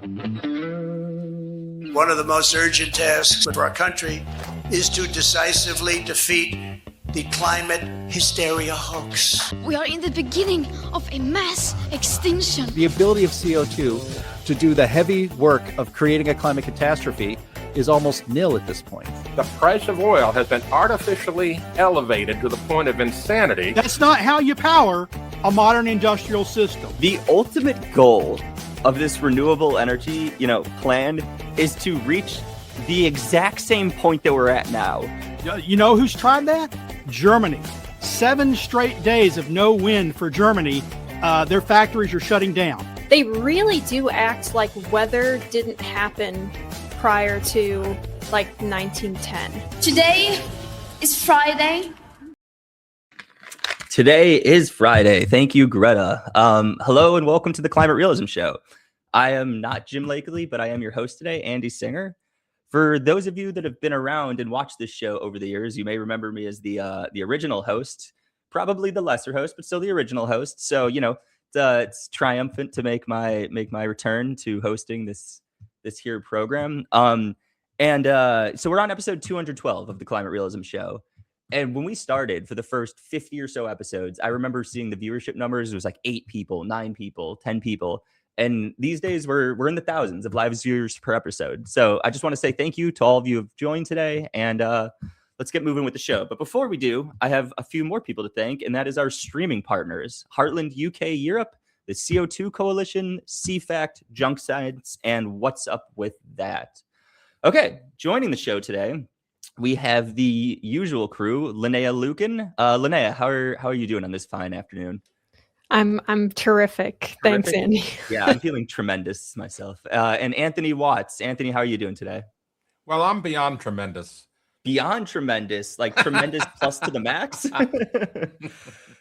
One of the most urgent tasks for our country is to decisively defeat the climate hysteria hoax. We are in the beginning of a mass extinction. The ability of CO2 to do the heavy work of creating a climate catastrophe is almost nil at this point. The price of oil has been artificially elevated to the point of insanity. That's not how you power a modern industrial system. The ultimate goal of this renewable energy, plan is to reach the exact same point that we're at now. You know who's tried that? Germany. 7 straight days of no wind for Germany. Their factories are shutting down. They really do act like weather didn't happen prior to 1910. Today is Friday. Today is Friday. Thank you, Greta. Hello and welcome to the Climate Realism Show. I am not Jim Lakely, but I am your host today, Andy Singer. For those of you that have been around and watched this show over the years, you may remember me as the original host, probably the lesser host, but still the original host. So, it's triumphant to make my return to hosting this here program. So we're on episode 212 of the Climate Realism Show. And when we started for the first 50 or so episodes, I remember seeing the viewership numbers. It was like 8 people, 9 people, 10 people. And these days we're in the thousands of live viewers per episode. So I just want to say thank you to all of you who have joined today. And let's get moving with the show. But before we do, I have a few more people to thank. And that is our streaming partners, Heartland UK Europe, the CO2 Coalition, CFACT, Junk Science, and What's Up With That. Okay, joining the show today, we have the usual crew, Linnea Lueken. Linnea, how are you doing on this fine afternoon? I'm terrific. Thanks, Andy. Yeah, I'm feeling tremendous myself. And Anthony Watts. Anthony, how are you doing today? Well, I'm beyond tremendous. Beyond tremendous, like tremendous plus to the max.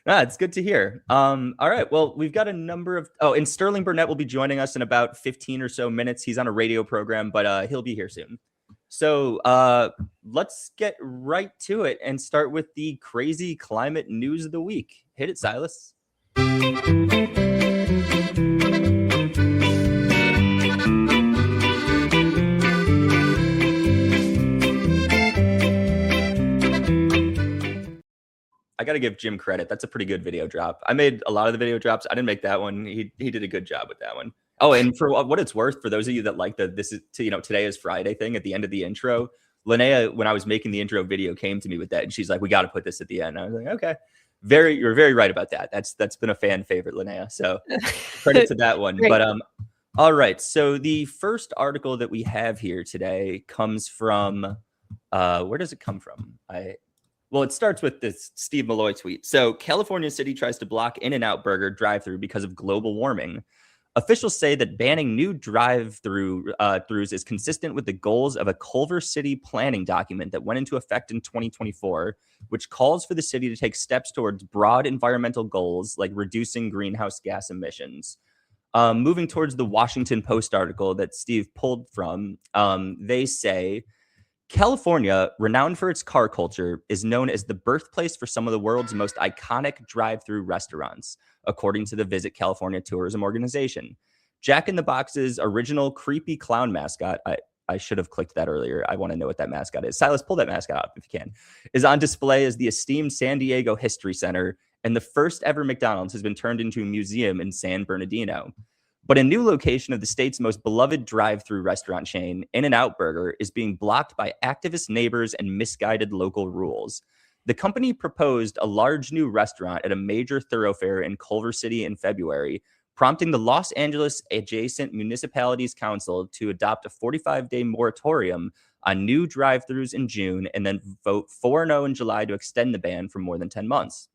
It's good to hear. All right. Well, we've got a number of. Oh, and Sterling Burnett will be joining us in about 15 or so minutes. He's on a radio program, but he'll be here soon. So let's get right to it and start with the crazy climate news of the week. Hit it, Silas. I got to give Jim credit. That's a pretty good video drop. I made a lot of the video drops. I didn't make that one. He did a good job with that one. Oh, and for what it's worth, for those of you that like today is Friday thing at the end of the intro, Linnea, when I was making the intro video, came to me with that, and she's like, "We got to put this at the end." I was like, "Okay." You're very right about that. That's been a fan favorite, Linnea. So credit to that one. But all right. So the first article that we have here today comes from where does it come from? Well, it starts with this Steve Malloy tweet. So California City tries to block In-N-Out Burger drive-thru because of global warming. Officials say that banning new drive-thrus is consistent with the goals of a Culver City planning document that went into effect in 2024, which calls for the city to take steps towards broad environmental goals like reducing greenhouse gas emissions. Moving towards the Washington Post article that Steve pulled from, they say, California, renowned for its car culture, is known as the birthplace for some of the world's most iconic drive-thru restaurants, according to the Visit California Tourism Organization. Jack in the Box's original creepy clown mascot, I should have clicked that earlier. I want to know what that mascot is. Silas, pull that mascot up if you can. Is on display as the esteemed San Diego History Center, and the first ever McDonald's has been turned into a museum in San Bernardino. But a new location of the state's most beloved drive-thru restaurant chain, In-N-Out Burger, is being blocked by activist neighbors and misguided local rules. The company proposed a large new restaurant at a major thoroughfare in Culver City in February, prompting the Los Angeles adjacent municipalities council to adopt a 45-day moratorium on new drive-thrus in June and then vote 4-0 in July to extend the ban for more than 10 months.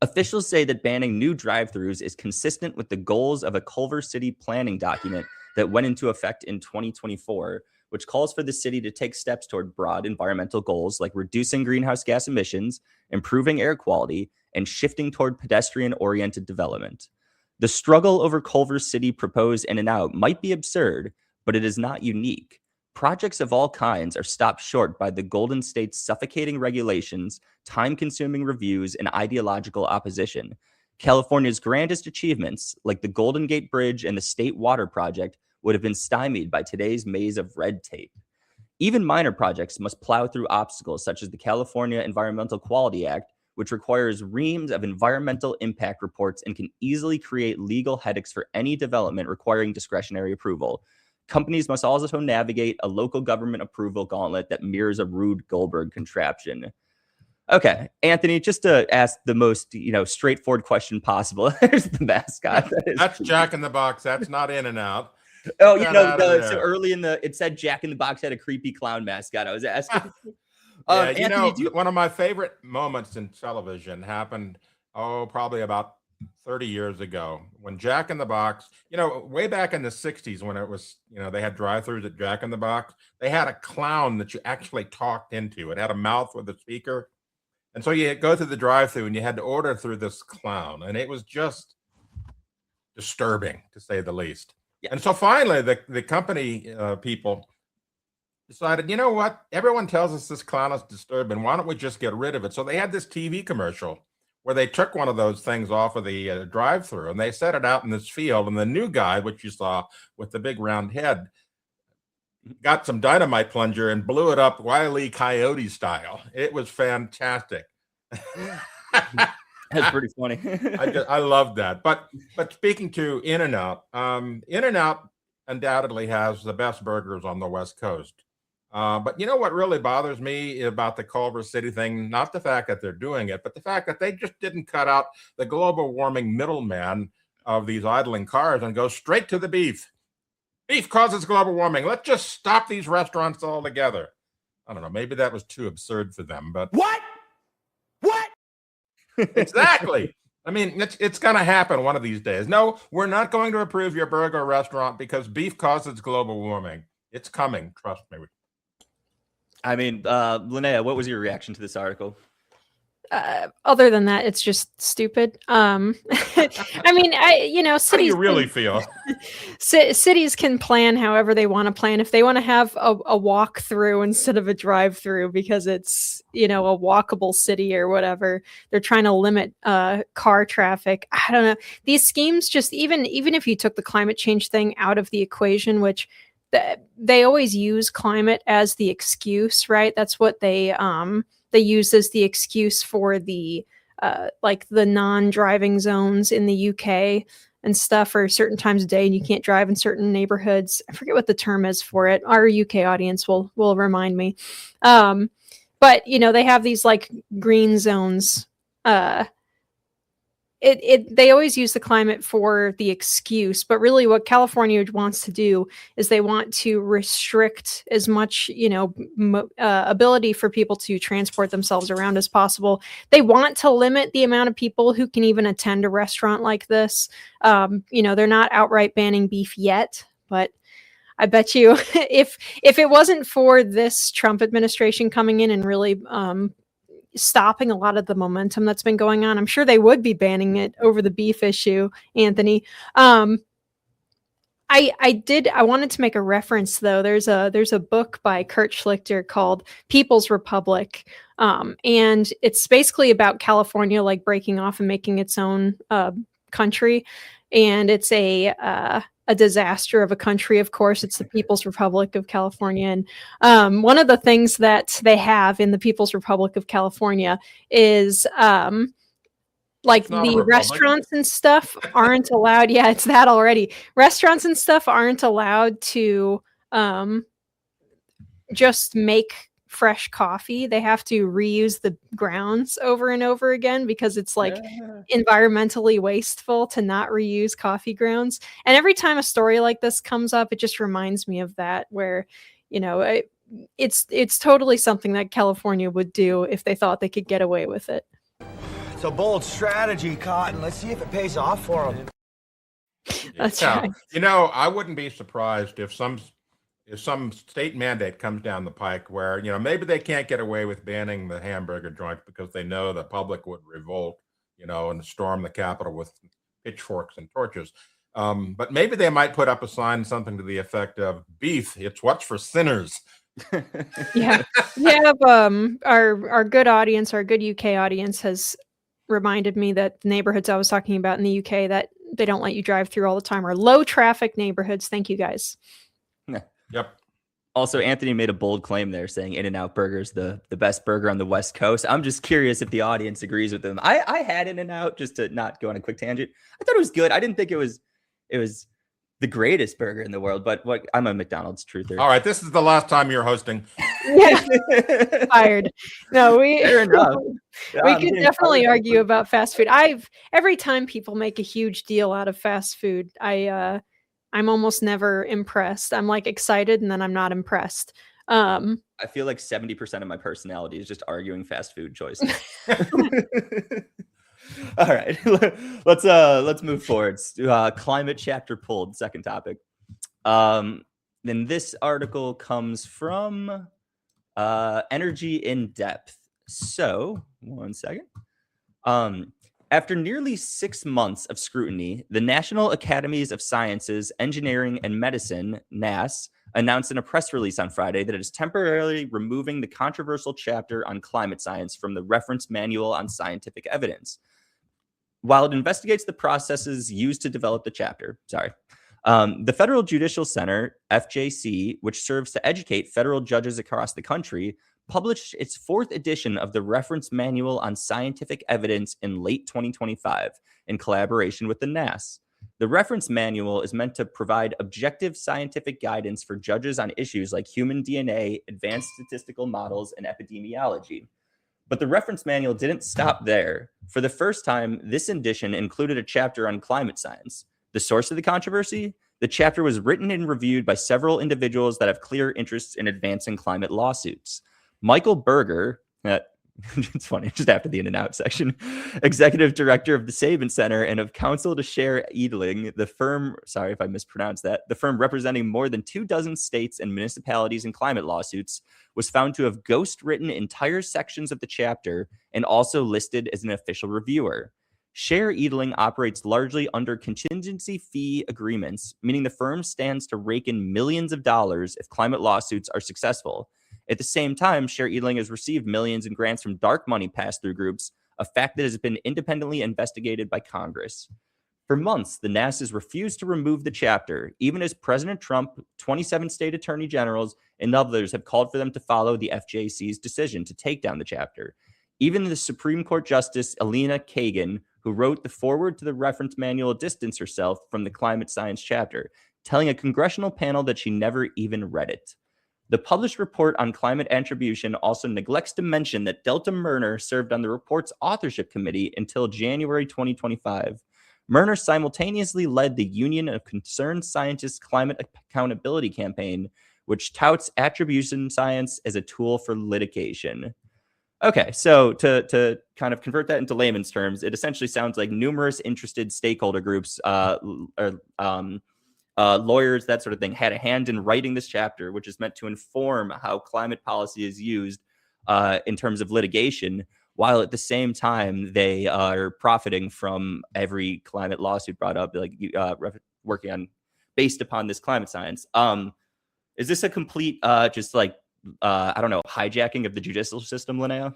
Officials say that banning new drive-thrus is consistent with the goals of a Culver City planning document that went into effect in 2024, which calls for the city to take steps toward broad environmental goals like reducing greenhouse gas emissions, improving air quality, and shifting toward pedestrian-oriented development. The struggle over Culver City proposed In-N-Out might be absurd, but it is not unique. Projects of all kinds are stopped short by the Golden State's suffocating regulations, time-consuming reviews, and ideological opposition. California's grandest achievements, like the Golden Gate Bridge and the State Water Project, would have been stymied by today's maze of red tape. Even minor projects must plow through obstacles such as the California Environmental Quality Act, which requires reams of environmental impact reports and can easily create legal headaches for any development requiring discretionary approval. Companies must also navigate a local government approval gauntlet that mirrors a Rube Goldberg contraption. Okay, Anthony, just to ask the most, straightforward question possible. There's the mascot. That's Jack in the Box. That's not In-N-Out. Oh, so early it said Jack in the Box had a creepy clown mascot. I was asking. Anthony, one of my favorite moments in television happened, probably about 30 years ago when Jack in the Box, way back in the 60s when it was, they had drive-thrus at Jack in the Box, they had a clown that you actually talked into. It had a mouth with a speaker. And so you go through the drive-thru and you had to order through this clown. And it was just disturbing, to say the least. Yeah. And so finally, the company people decided, you know what? Everyone tells us this clown is disturbing. Why don't we just get rid of it? So they had this TV commercial where they took one of those things off of the drive-thru and they set it out in this field. And the new guy, which you saw with the big round head, got some dynamite plunger and blew it up Wile E. Coyote style. It was fantastic. That's pretty funny. I love that. But speaking to In-N-Out, In-N-Out undoubtedly has the best burgers on the West Coast. But you know what really bothers me about the Culver City thing? Not the fact that they're doing it, but the fact that they just didn't cut out the global warming middleman of these idling cars and go straight to the beef. Beef causes global warming. Let's just stop these restaurants altogether. I don't know. Maybe that was too absurd for them, but what? Exactly. I mean, it's going to happen one of these days. No, we're not going to approve your burger restaurant because beef causes global warming. It's coming. Trust me. I mean, Linnea, what was your reaction to this article? Other than that, it's just stupid. I mean, cities. How do you really feel? Cities can plan however they want to plan. If they want to have a walk through instead of a drive through because it's, a walkable city or whatever, they're trying to limit car traffic. I don't know. These schemes just even if you took the climate change thing out of the equation, which they always use climate as the excuse, right? That's what they use as the excuse for the the non-driving zones in the UK and stuff for certain times of day, and you can't drive in certain neighborhoods. I forget what the term is for it. Our UK audience will remind me. But they have these green zones. They always use the climate for the excuse, but really what California wants to do is they want to restrict as much, ability for people to transport themselves around as possible. They want to limit the amount of people who can even attend a restaurant like this. They're not outright banning beef yet, but I bet you if it wasn't for this Trump administration coming in and really, stopping a lot of the momentum that's been going on, I'm sure they would be banning it over the beef issue, Anthony. I wanted to make a reference though. There's a book by Kurt Schlichter called People's Republic. And it's basically about California breaking off and making its own country. And it's a disaster of a country. Of course, it's the People's Republic of California. And one of the things that they have in the People's Republic of California is the restaurants and stuff aren't allowed. Yeah, it's that already. Restaurants and stuff aren't allowed to just make fresh coffee. They have to reuse the grounds over and over again because it's environmentally wasteful to not reuse coffee grounds. And every time a story like this comes up, it just reminds me of that, where it's totally something that California would do if they thought they could get away with it. It's a bold strategy, Cotton. Let's see if it pays off for them. That's right. I wouldn't be surprised if some state mandate comes down the pike where, maybe they can't get away with banning the hamburger joint because they know the public would revolt, and storm the Capitol with pitchforks and torches. But maybe they might put up a sign, something to the effect of beef. It's what's for sinners. Yeah. Our good audience, our good UK audience has reminded me that the neighborhoods I was talking about in the UK, that don't let you drive through all the time, or low traffic neighborhoods. Thank you guys. Yep. Also, Anthony made a bold claim there saying In-N-Out Burger is the best burger on the West Coast. I'm just curious if the audience agrees with him. I had In-N-Out, just to not go on a quick tangent. I thought it was good. I didn't think it was the greatest burger in the world, but I'm a McDonald's truther. All right, this is the last time you're hosting. Fired. No, Fair enough. we could definitely argue about fast food. Every time people make a huge deal out of fast food, I'm almost never impressed. I'm like excited and then I'm not impressed. I feel like 70% of my personality is just arguing fast food choices. All right, let's move forward. Climate chapter pulled, second topic. Then this article comes from Energy in Depth. So, one second. After nearly 6 months of scrutiny, the National Academies of Sciences, Engineering, and Medicine, NAS, announced in a press release on Friday that it is temporarily removing the controversial chapter on climate science from the reference manual on scientific evidence. While it investigates the processes used to develop the chapter, the Federal Judicial Center, FJC, which serves to educate federal judges across the country, published its 4th edition of the Reference Manual on Scientific Evidence in late 2025 in collaboration with the NAS. The reference manual is meant to provide objective scientific guidance for judges on issues like human DNA, advanced statistical models, and epidemiology. But the reference manual didn't stop there. For the first time, this edition included a chapter on climate science. The source of the controversy? The chapter was written and reviewed by several individuals that have clear interests in advancing climate lawsuits. Michael Berger, it's funny, just after the In-N-Out section, executive director of the Sabin Center and of counsel to Cher Edeling, the firm, sorry if I mispronounced that, the firm representing more than 24 states and municipalities in climate lawsuits, was found to have ghost-written entire sections of the chapter and also listed as an official reviewer. Cher Edeling operates largely under contingency fee agreements, meaning the firm stands to rake in millions of dollars if climate lawsuits are successful. At the same time, Cher Edeling has received millions in grants from dark money pass-through groups, a fact that has been independently investigated by Congress. For months, the NAS has refused to remove the chapter, even as President Trump, 27 state attorney generals, and others have called for them to follow the FJC's decision to take down the chapter. Even the Supreme Court Justice Elena Kagan, who wrote the foreword to the reference manual, distanced herself from the climate science chapter, telling a congressional panel that she never even read it. The published report on climate attribution also neglects to mention that Delta Murner served on the report's authorship committee until January 2025. Murner simultaneously led the Union of Concerned Scientists Climate Accountability Campaign, which touts attribution science as a tool for litigation. Okay, so to kind of convert that into layman's terms, it essentially sounds like numerous interested stakeholder groups, lawyers, that sort of thing, had a hand in writing this chapter, which is meant to inform how climate policy is used in terms of litigation, while at the same time they are profiting from every climate lawsuit brought up, like working on based upon this climate science. Is this a complete just like hijacking of the judicial system, Linnea?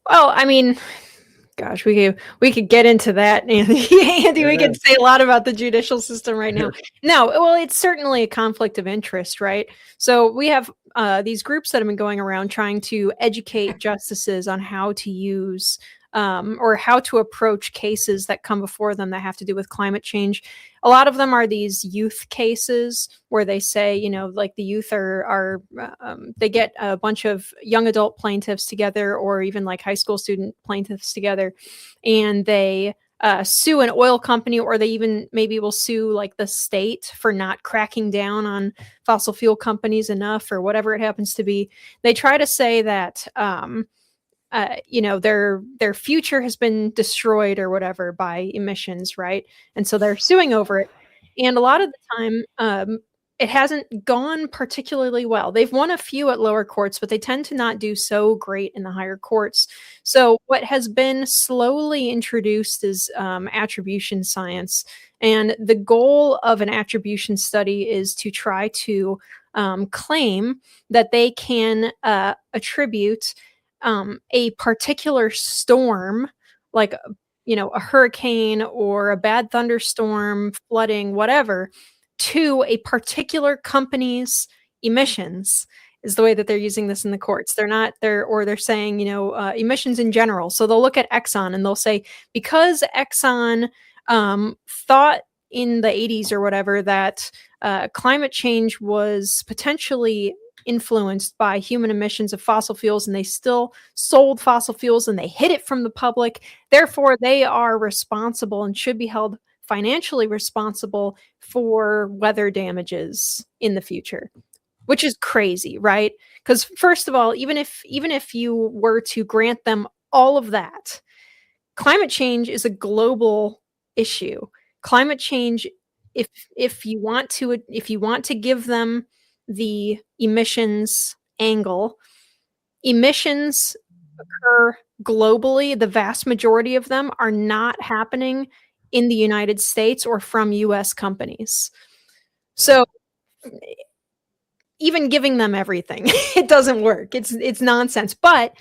Well, I mean, gosh, we could get into that, Andy. We could say a lot about the judicial system right now. No, well, it's certainly a conflict of interest, right? So we have these groups that have been going around trying to educate justices on how to use or how to approach cases that come before them that have to do with climate change. A lot of them are these youth cases where they say, like the youth are they get a bunch of young adult plaintiffs together, or even like high school student plaintiffs together, and they sue an oil company, or they even maybe will sue like the state for not cracking down on fossil fuel companies enough, or whatever it happens to be. They try to say that their future has been destroyed or whatever by emissions, right? And so they're suing over it. And a lot of the time, it hasn't gone particularly well. They've won a few at lower courts, but they tend to not do so great in the higher courts. So what has been slowly introduced is attribution science. And the goal of an attribution study is to try to claim that they can attribute a particular storm, like a hurricane or a bad thunderstorm, flooding, whatever, to a particular company's emissions is the way that they're using this in the courts. They're saying, emissions in general. So they'll look at Exxon and they'll say, because Exxon thought in the 80s or whatever that climate change was potentially influenced by human emissions of fossil fuels, and they still sold fossil fuels and they hid it from the public. Therefore, they are responsible and should be held financially responsible for weather damages in the future, which is crazy, right? Because first of all, even if you were to grant them all of that, climate change is a global issue. Climate change, if you want to give them the emissions angle, emissions occur globally. The vast majority of them are not happening in the United States or from US companies. So even giving them everything, it doesn't work. It's nonsense. But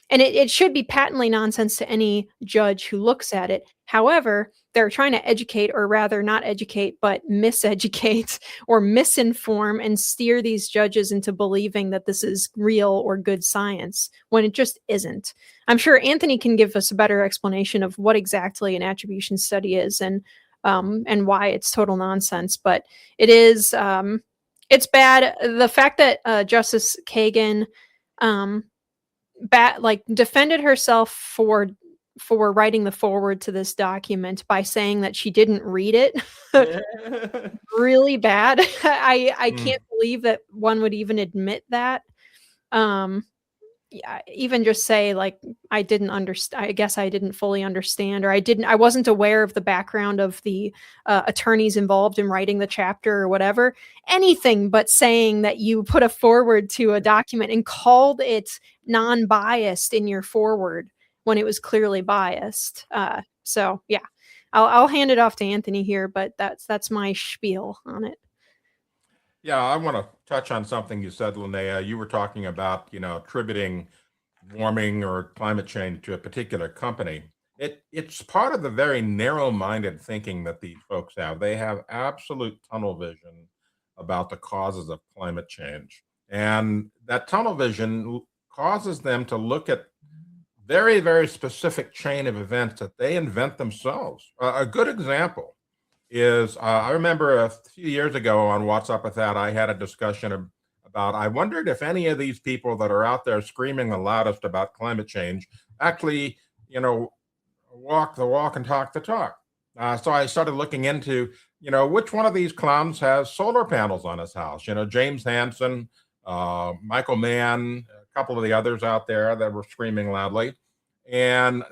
it should be patently nonsense to any judge who looks at it. However, they're trying to educate, or rather not educate, but miseducate or misinform and steer these judges into believing that this is real or good science when it just isn't. I'm sure Anthony can give us a better explanation of what exactly an attribution study is and why it's total nonsense. But it is, it's bad. The fact that Justice Kagan defended herself for writing the foreword to this document by saying that she didn't read it. Really bad. I can't believe that one would even admit that. Even just say I didn't understand. I guess I didn't fully understand, or I wasn't aware of the background of the attorneys involved in writing the chapter or whatever. Anything but saying that you put a foreword to a document and called it non-biased in your foreword when it was clearly biased. So yeah, I'll hand it off to Anthony here, but that's my spiel on it. Yeah, I want to touch on something you said, Linnea. You were talking about, attributing warming or climate change to a particular company. It's part of the very narrow-minded thinking that these folks have. They have absolute tunnel vision about the causes of climate change. And that tunnel vision causes them to look at very, very specific chain of events that they invent themselves. A good example is I remember a few years ago on What's Up With That, I had a discussion about, I wondered if any of these people that are out there screaming the loudest about climate change actually, walk the walk and talk the talk. So I started looking into, which one of these clowns has solar panels on his house? James Hansen, Michael Mann, a couple of the others out there that were screaming loudly. And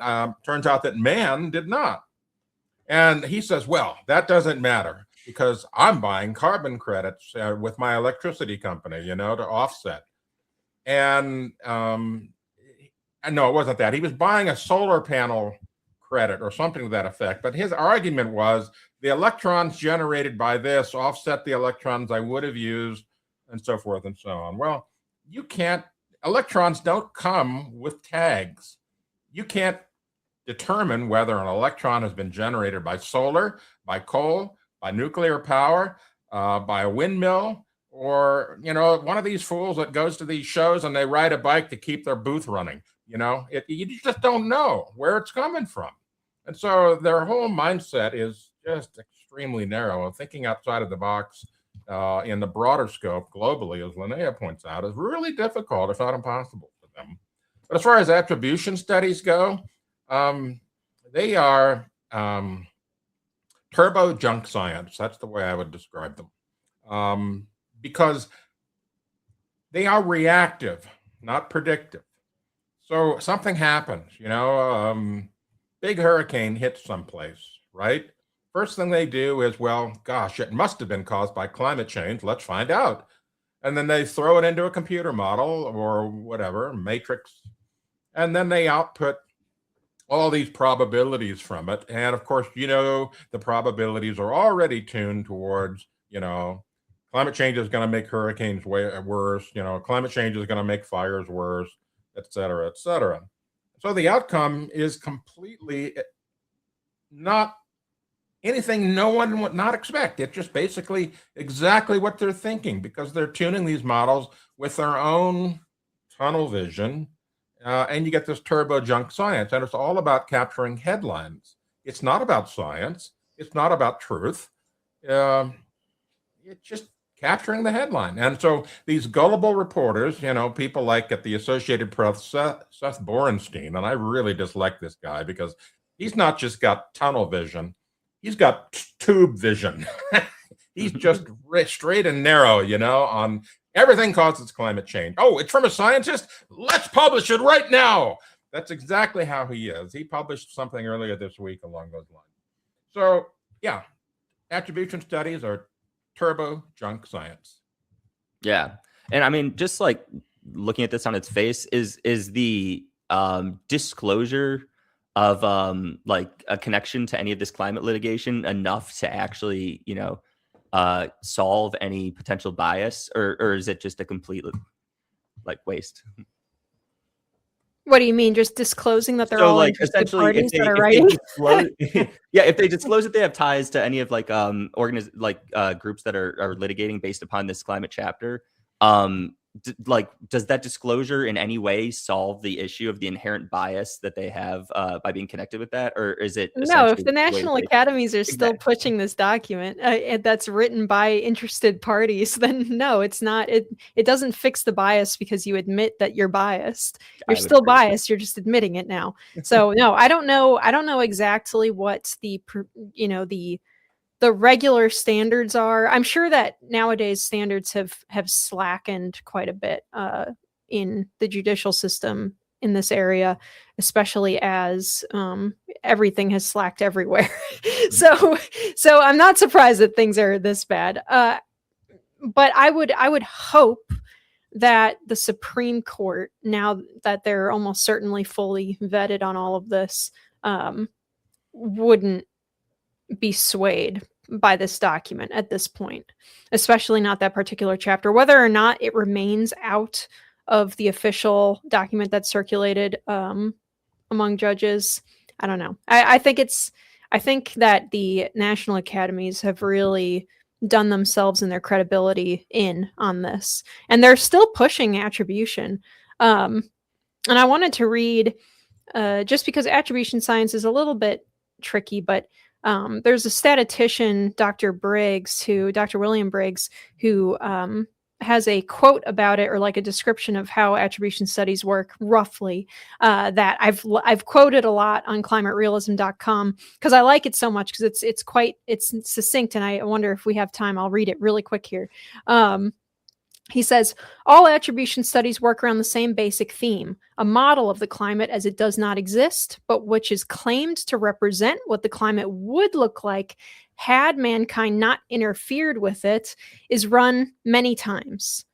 turns out that Mann did not. And he says, well, that doesn't matter because I'm buying carbon credits with my electricity company, to offset. And no, it wasn't that. He was buying a solar panel credit or something to that effect. But his argument was the electrons generated by this offset the electrons I would have used, and so forth and so on. Well, you can't, electrons don't come with tags. You can't determine whether an electron has been generated by solar, by coal, by nuclear power, by a windmill, or, one of these fools that goes to these shows and they ride a bike to keep their booth running. You just don't know where it's coming from. And so their whole mindset is just extremely narrow. And thinking outside of the box in the broader scope globally, as Linnea points out, is really difficult, if not impossible for them. But as far as attribution studies go, they are turbo junk science. That's the way I would describe them. Because they are reactive, not predictive. So something happens, big hurricane hits someplace, right? First thing they do is, well, gosh, it must have been caused by climate change. Let's find out. And then they throw it into a computer model or whatever, matrix, and then they output all these probabilities from it. And of course, the probabilities are already tuned towards, climate change is going to make hurricanes way worse. Climate change is going to make fires worse, et cetera, et cetera. So the outcome is completely not anything no one would not expect. It's just basically exactly what they're thinking, because they're tuning these models with their own tunnel vision, and you get this turbo junk science, and it's all about capturing headlines. It's not about science. It's not about truth. It's just capturing the headline. And so these gullible reporters, people like at the Associated Press, Seth Borenstein, and I really dislike this guy because he's not just got tunnel vision, he's got tube vision. He's just straight and narrow, on everything causes climate change. Oh, it's from a scientist? Let's publish it right now. That's exactly how he is. He published something earlier this week along those lines. So, yeah, attribution studies are turbo junk science. Yeah. And I mean, just like looking at this on its face, is the disclosure of like a connection to any of this climate litigation enough to actually, solve any potential bias, or is it just a complete like waste? What do you mean? Just disclosing that they're So, all like, interested essentially, parties that are writing? If they disclose that they have ties to any of like groups that are litigating based upon this climate chapter, does that disclosure in any way solve the issue of the inherent bias that they have by being connected with that, or is it No? If the National Academies are still pushing this document that's written by interested parties, then no, it's not. It doesn't fix the bias because you admit that you're biased. You're still biased. You're just admitting it now. So no, I don't know exactly what the regular standards are. I'm sure that nowadays standards have slackened quite a bit in the judicial system in this area, especially as everything has slacked everywhere. So I'm not surprised that things are this bad. But I would hope that the Supreme Court, now that they're almost certainly fully vetted on all of this, wouldn't be swayed by this document at this point, especially not that particular chapter. Whether or not it remains out of the official document that's circulated among judges, I don't know. I think that the National Academies have really done themselves and their credibility in on this, and they're still pushing attribution. And I wanted to read, just because attribution science is a little bit tricky, but there's a statistician, Dr. William Briggs, who has a quote about it, or like a description of how attribution studies work roughly, that I've quoted a lot on climaterealism.com because I like it so much, because it's succinct, and I wonder if we have time, I'll read it really quick here. He says, all attribution studies work around the same basic theme, a model of the climate as it does not exist, but which is claimed to represent what the climate would look like had mankind not interfered with it, is run many times.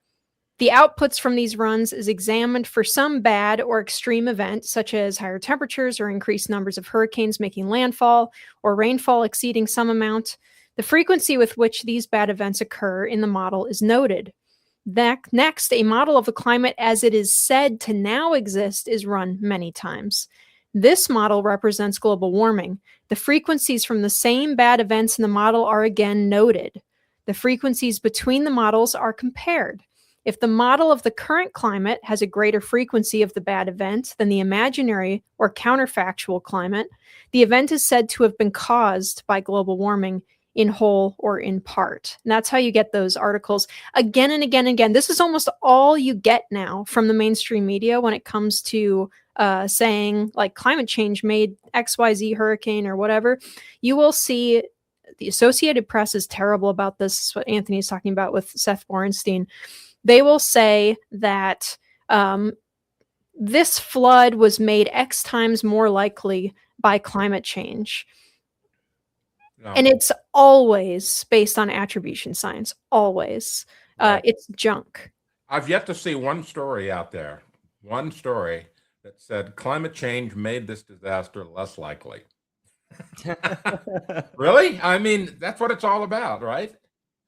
The outputs from these runs is examined for some bad or extreme event, such as higher temperatures or increased numbers of hurricanes making landfall, or rainfall exceeding some amount. The frequency with which these bad events occur in the model is noted. Next, a model of the climate as it is said to now exist is run many times. This model represents global warming. The frequencies from the same bad events in the model are again noted. The frequencies between the models are compared. If the model of the current climate has a greater frequency of the bad event than the imaginary or counterfactual climate, the event is said to have been caused by global warming in whole or in part. And that's how you get those articles again and again and again. This is almost all you get now from the mainstream media when it comes to saying like climate change made XYZ hurricane or whatever. You will see the Associated Press is terrible about this. This is what Anthony is talking about with Seth Borenstein. They will say that this flood was made X times more likely by climate change. No. And it's always based on attribution science. Always. Right. It's junk. I've yet to see one story out there, one story that said climate change made this disaster less likely. Really? I mean, that's what it's all about, right?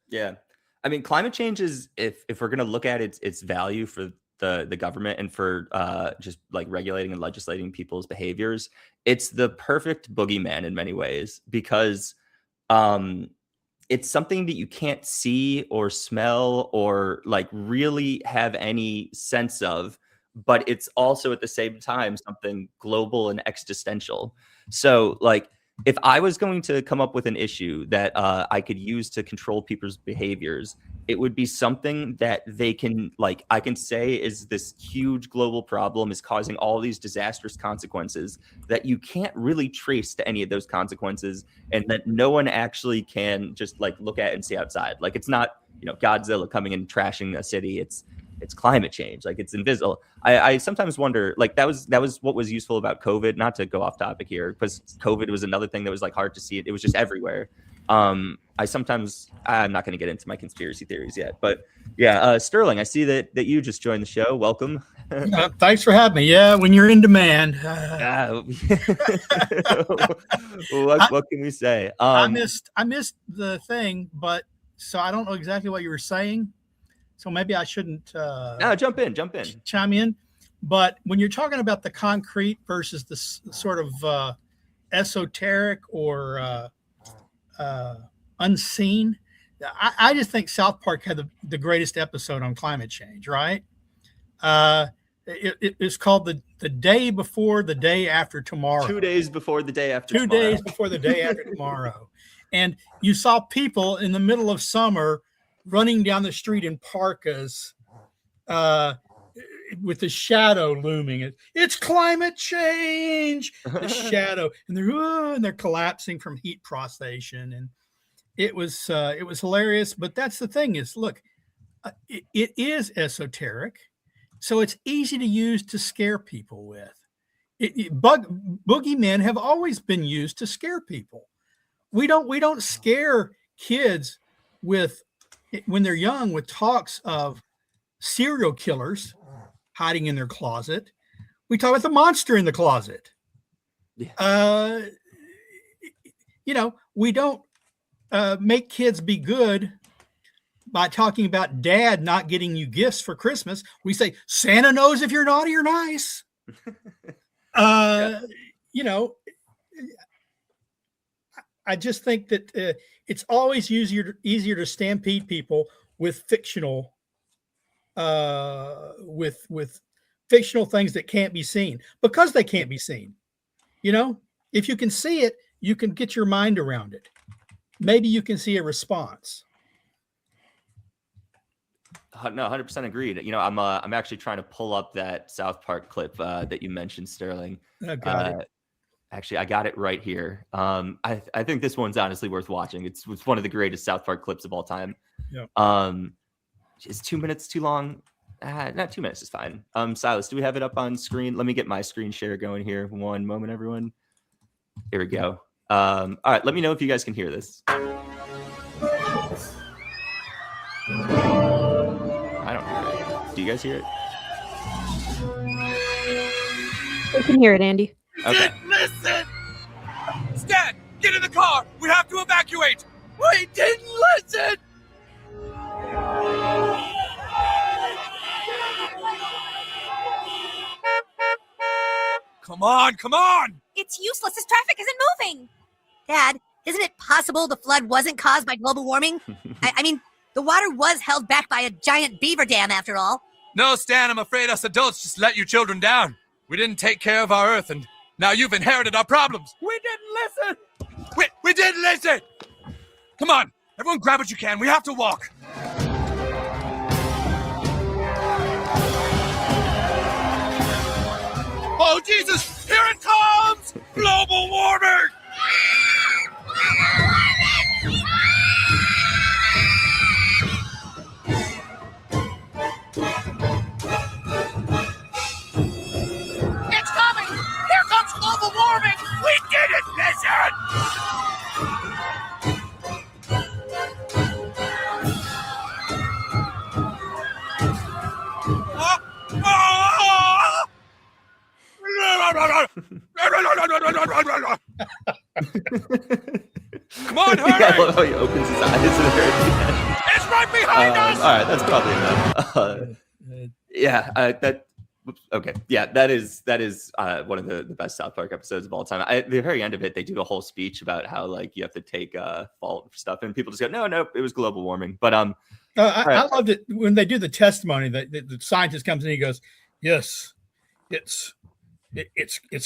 Yeah. I mean, climate change is, if we're going to look at its value for the government and for just like regulating and legislating people's behaviors, it's the perfect boogeyman in many ways, because it's something that you can't see or smell or like really have any sense of, but it's also at the same time something global and existential. So like, if I was going to come up with an issue that I could use to control people's behaviors, it would be something that they can, like, I can say is this huge global problem is causing all these disastrous consequences that you can't really trace to any of those consequences, and that no one actually can just like look at and see outside. Like, it's not, you know, Godzilla coming and trashing a city. It's climate change. Like, it's invisible. I sometimes wonder, like, that was what was useful about COVID, not to go off topic here, because COVID was another thing that was like hard to see. It was just everywhere. I'm not going to get into my conspiracy theories yet, but yeah, Sterling, I see that you just joined the show. Welcome. Thanks for having me. Yeah, when you're in demand. What can we say? I missed the thing, but so I don't know exactly what you were saying. So maybe I shouldn't no, jump in. Chime in. But when you're talking about the concrete versus the sort of esoteric or unseen, I just think South Park had the greatest episode on climate change, right? It was called the day before the day after tomorrow. 2 days before the day after 2 days before the day after tomorrow. And you saw people in the middle of summer running down the street in parkas with the shadow looming. It's climate change, the shadow, and they're collapsing from heat prostration. And it was hilarious. But that's the thing is, look, it is esoteric, so it's easy to use to scare people with. Boogeymen have always been used to scare people. We don't scare kids when they're young with talks of serial killers hiding in their closet. We talk about the monster in the closet. Yeah. We don't make kids be good by talking about dad not getting you gifts for Christmas. We say Santa knows if you're naughty or nice. I just think that it's always easier to stampede people with fictional fictional things that can't be seen, because they can't be seen. If you can see it, you can get your mind around it. Maybe you can see a response. No, 100% agreed. I'm actually trying to pull up that South Park clip that you mentioned, Sterling. Actually, I got it right here. I think this one's honestly worth watching. It's one of the greatest South Park clips of all time. Yeah. Is 2 minutes too long? Not 2 minutes is fine. Silas, do we have it up on screen? Let me get my screen share going here. One moment, everyone. Here we go. All right, let me know if you guys can hear this. I don't hear it. Do you guys hear it? We can hear it, Andy. Okay. Listen! Stan, get in the car! We have to evacuate! We didn't listen! Come on! It's useless. This traffic isn't moving. Dad, isn't it possible the flood wasn't caused by global warming? I mean, the water was held back by a giant beaver dam after all. No, Stan, I'm afraid us adults just let you children down. We didn't take care of our Earth, and now you've inherited our problems. We didn't listen! We didn't listen! Come on, everyone grab what you can. We have to walk. Oh, Jesus! Here it comes! Global warming! It's coming! Here comes global warming! We didn't listen! Come on, hurry! Yeah, I love how he opens his eyes at the very end. It's right behind us! All right, that's probably enough. Yeah, okay. Yeah, that is one of the best South Park episodes of all time. At the very end of it, they do a whole speech about how like you have to take fault for stuff, and people just go, no, it was global warming. But I loved it when they do the testimony. The scientist comes in, he goes, "Yes, it's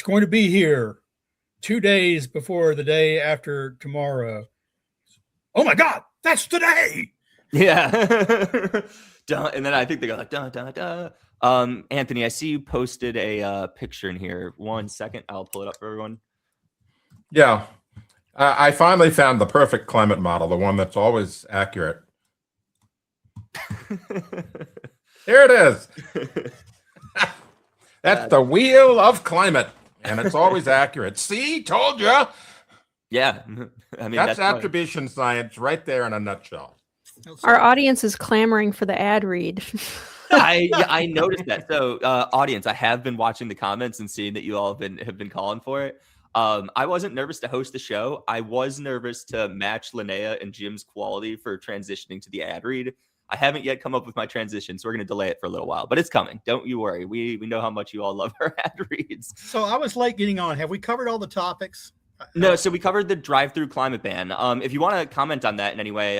going to be here 2 days before the day after tomorrow." Oh my God, that's today. Yeah. And then I think they go like, duh, duh, duh. Anthony, I see you posted a picture in here. 1 second. I'll pull it up for everyone. Yeah. I finally found the perfect climate model, the one that's always accurate. Here it is. That's the wheel of climate, and it's always accurate. See, told you. Yeah. I mean, that's attribution science right there in a nutshell. Our audience is clamoring for the ad read. I noticed that. So, audience, I have been watching the comments and seeing that you all have been calling for it. I wasn't nervous to host the show. I was nervous to match Linnea and Jim's quality for transitioning to the ad read. I haven't yet come up with my transition, so we're going to delay it for a little while, but it's coming. Don't you worry. We know how much you all love our ad reads. So I was late getting on. Have we covered all the topics? No, so we covered the drive-through climate ban. If you want to comment on that in any way,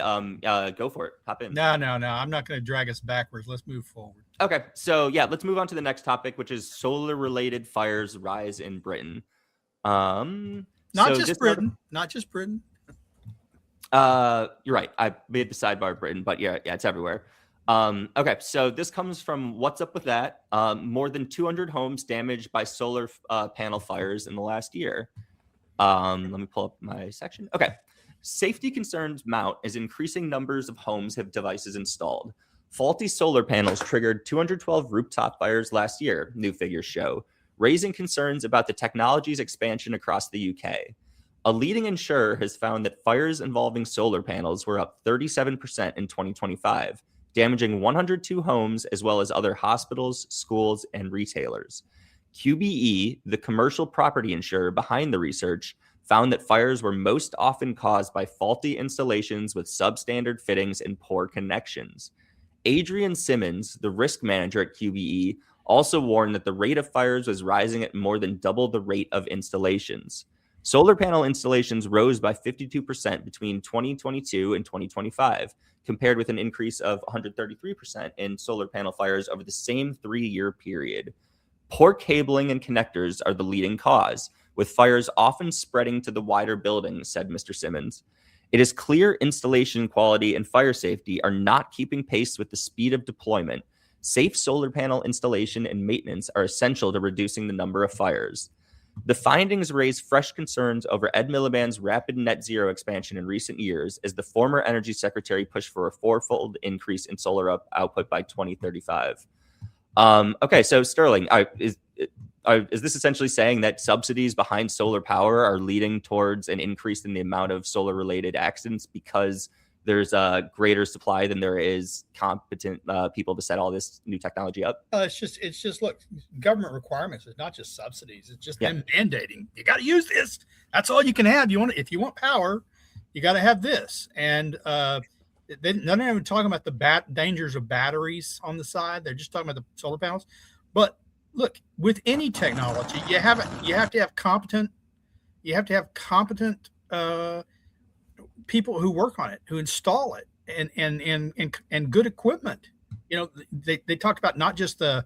go for it. Hop in. No. I'm not going to drag us backwards. Let's move forward. Okay, so yeah, let's move on to the next topic, which is solar-related fires rise in Britain. Not just Britain. You're right. I made the sidebar Britain, but yeah, it's everywhere. Okay, so this comes from What's Up With That? More than 200 homes damaged by solar panel fires in the last year. Let me pull up my section. Okay. Safety concerns mount as increasing numbers of homes have devices installed. Faulty solar panels triggered 212 rooftop fires last year, new figures show, raising concerns about the technology's expansion across the UK. A leading insurer has found that fires involving solar panels were up 37% in 2025, damaging 102 homes as well as other hospitals, schools, and retailers. QBE, the commercial property insurer behind the research, found that fires were most often caused by faulty installations with substandard fittings and poor connections. Adrian Simmons, the risk manager at QBE, also warned that the rate of fires was rising at more than double the rate of installations. Solar panel installations rose by 52% between 2022 and 2025, compared with an increase of 133% in solar panel fires over the same 3-year period. Poor cabling and connectors are the leading cause, with fires often spreading to the wider buildings, said Mr. Simmons. It is clear installation quality and fire safety are not keeping pace with the speed of deployment. Safe solar panel installation and maintenance are essential to reducing the number of fires. The findings raise fresh concerns over Ed Miliband's rapid net zero expansion in recent years as the former energy secretary pushed for a 4-fold increase in solar output by 2035. Okay, so Sterling, is this essentially saying that subsidies behind solar power are leading towards an increase in the amount of solar-related accidents because there's a greater supply than there is competent people to set all this new technology up? It's just look, government requirements. It's not just subsidies. It's just them mandating. You got to use this. That's all you can have. If you want power, you got to have this. And none of them talking about the dangers of batteries on the side. They're just talking about the solar panels. But look, with any technology, you have to have competent people who work on it, who install it, and good equipment. They talked about not just the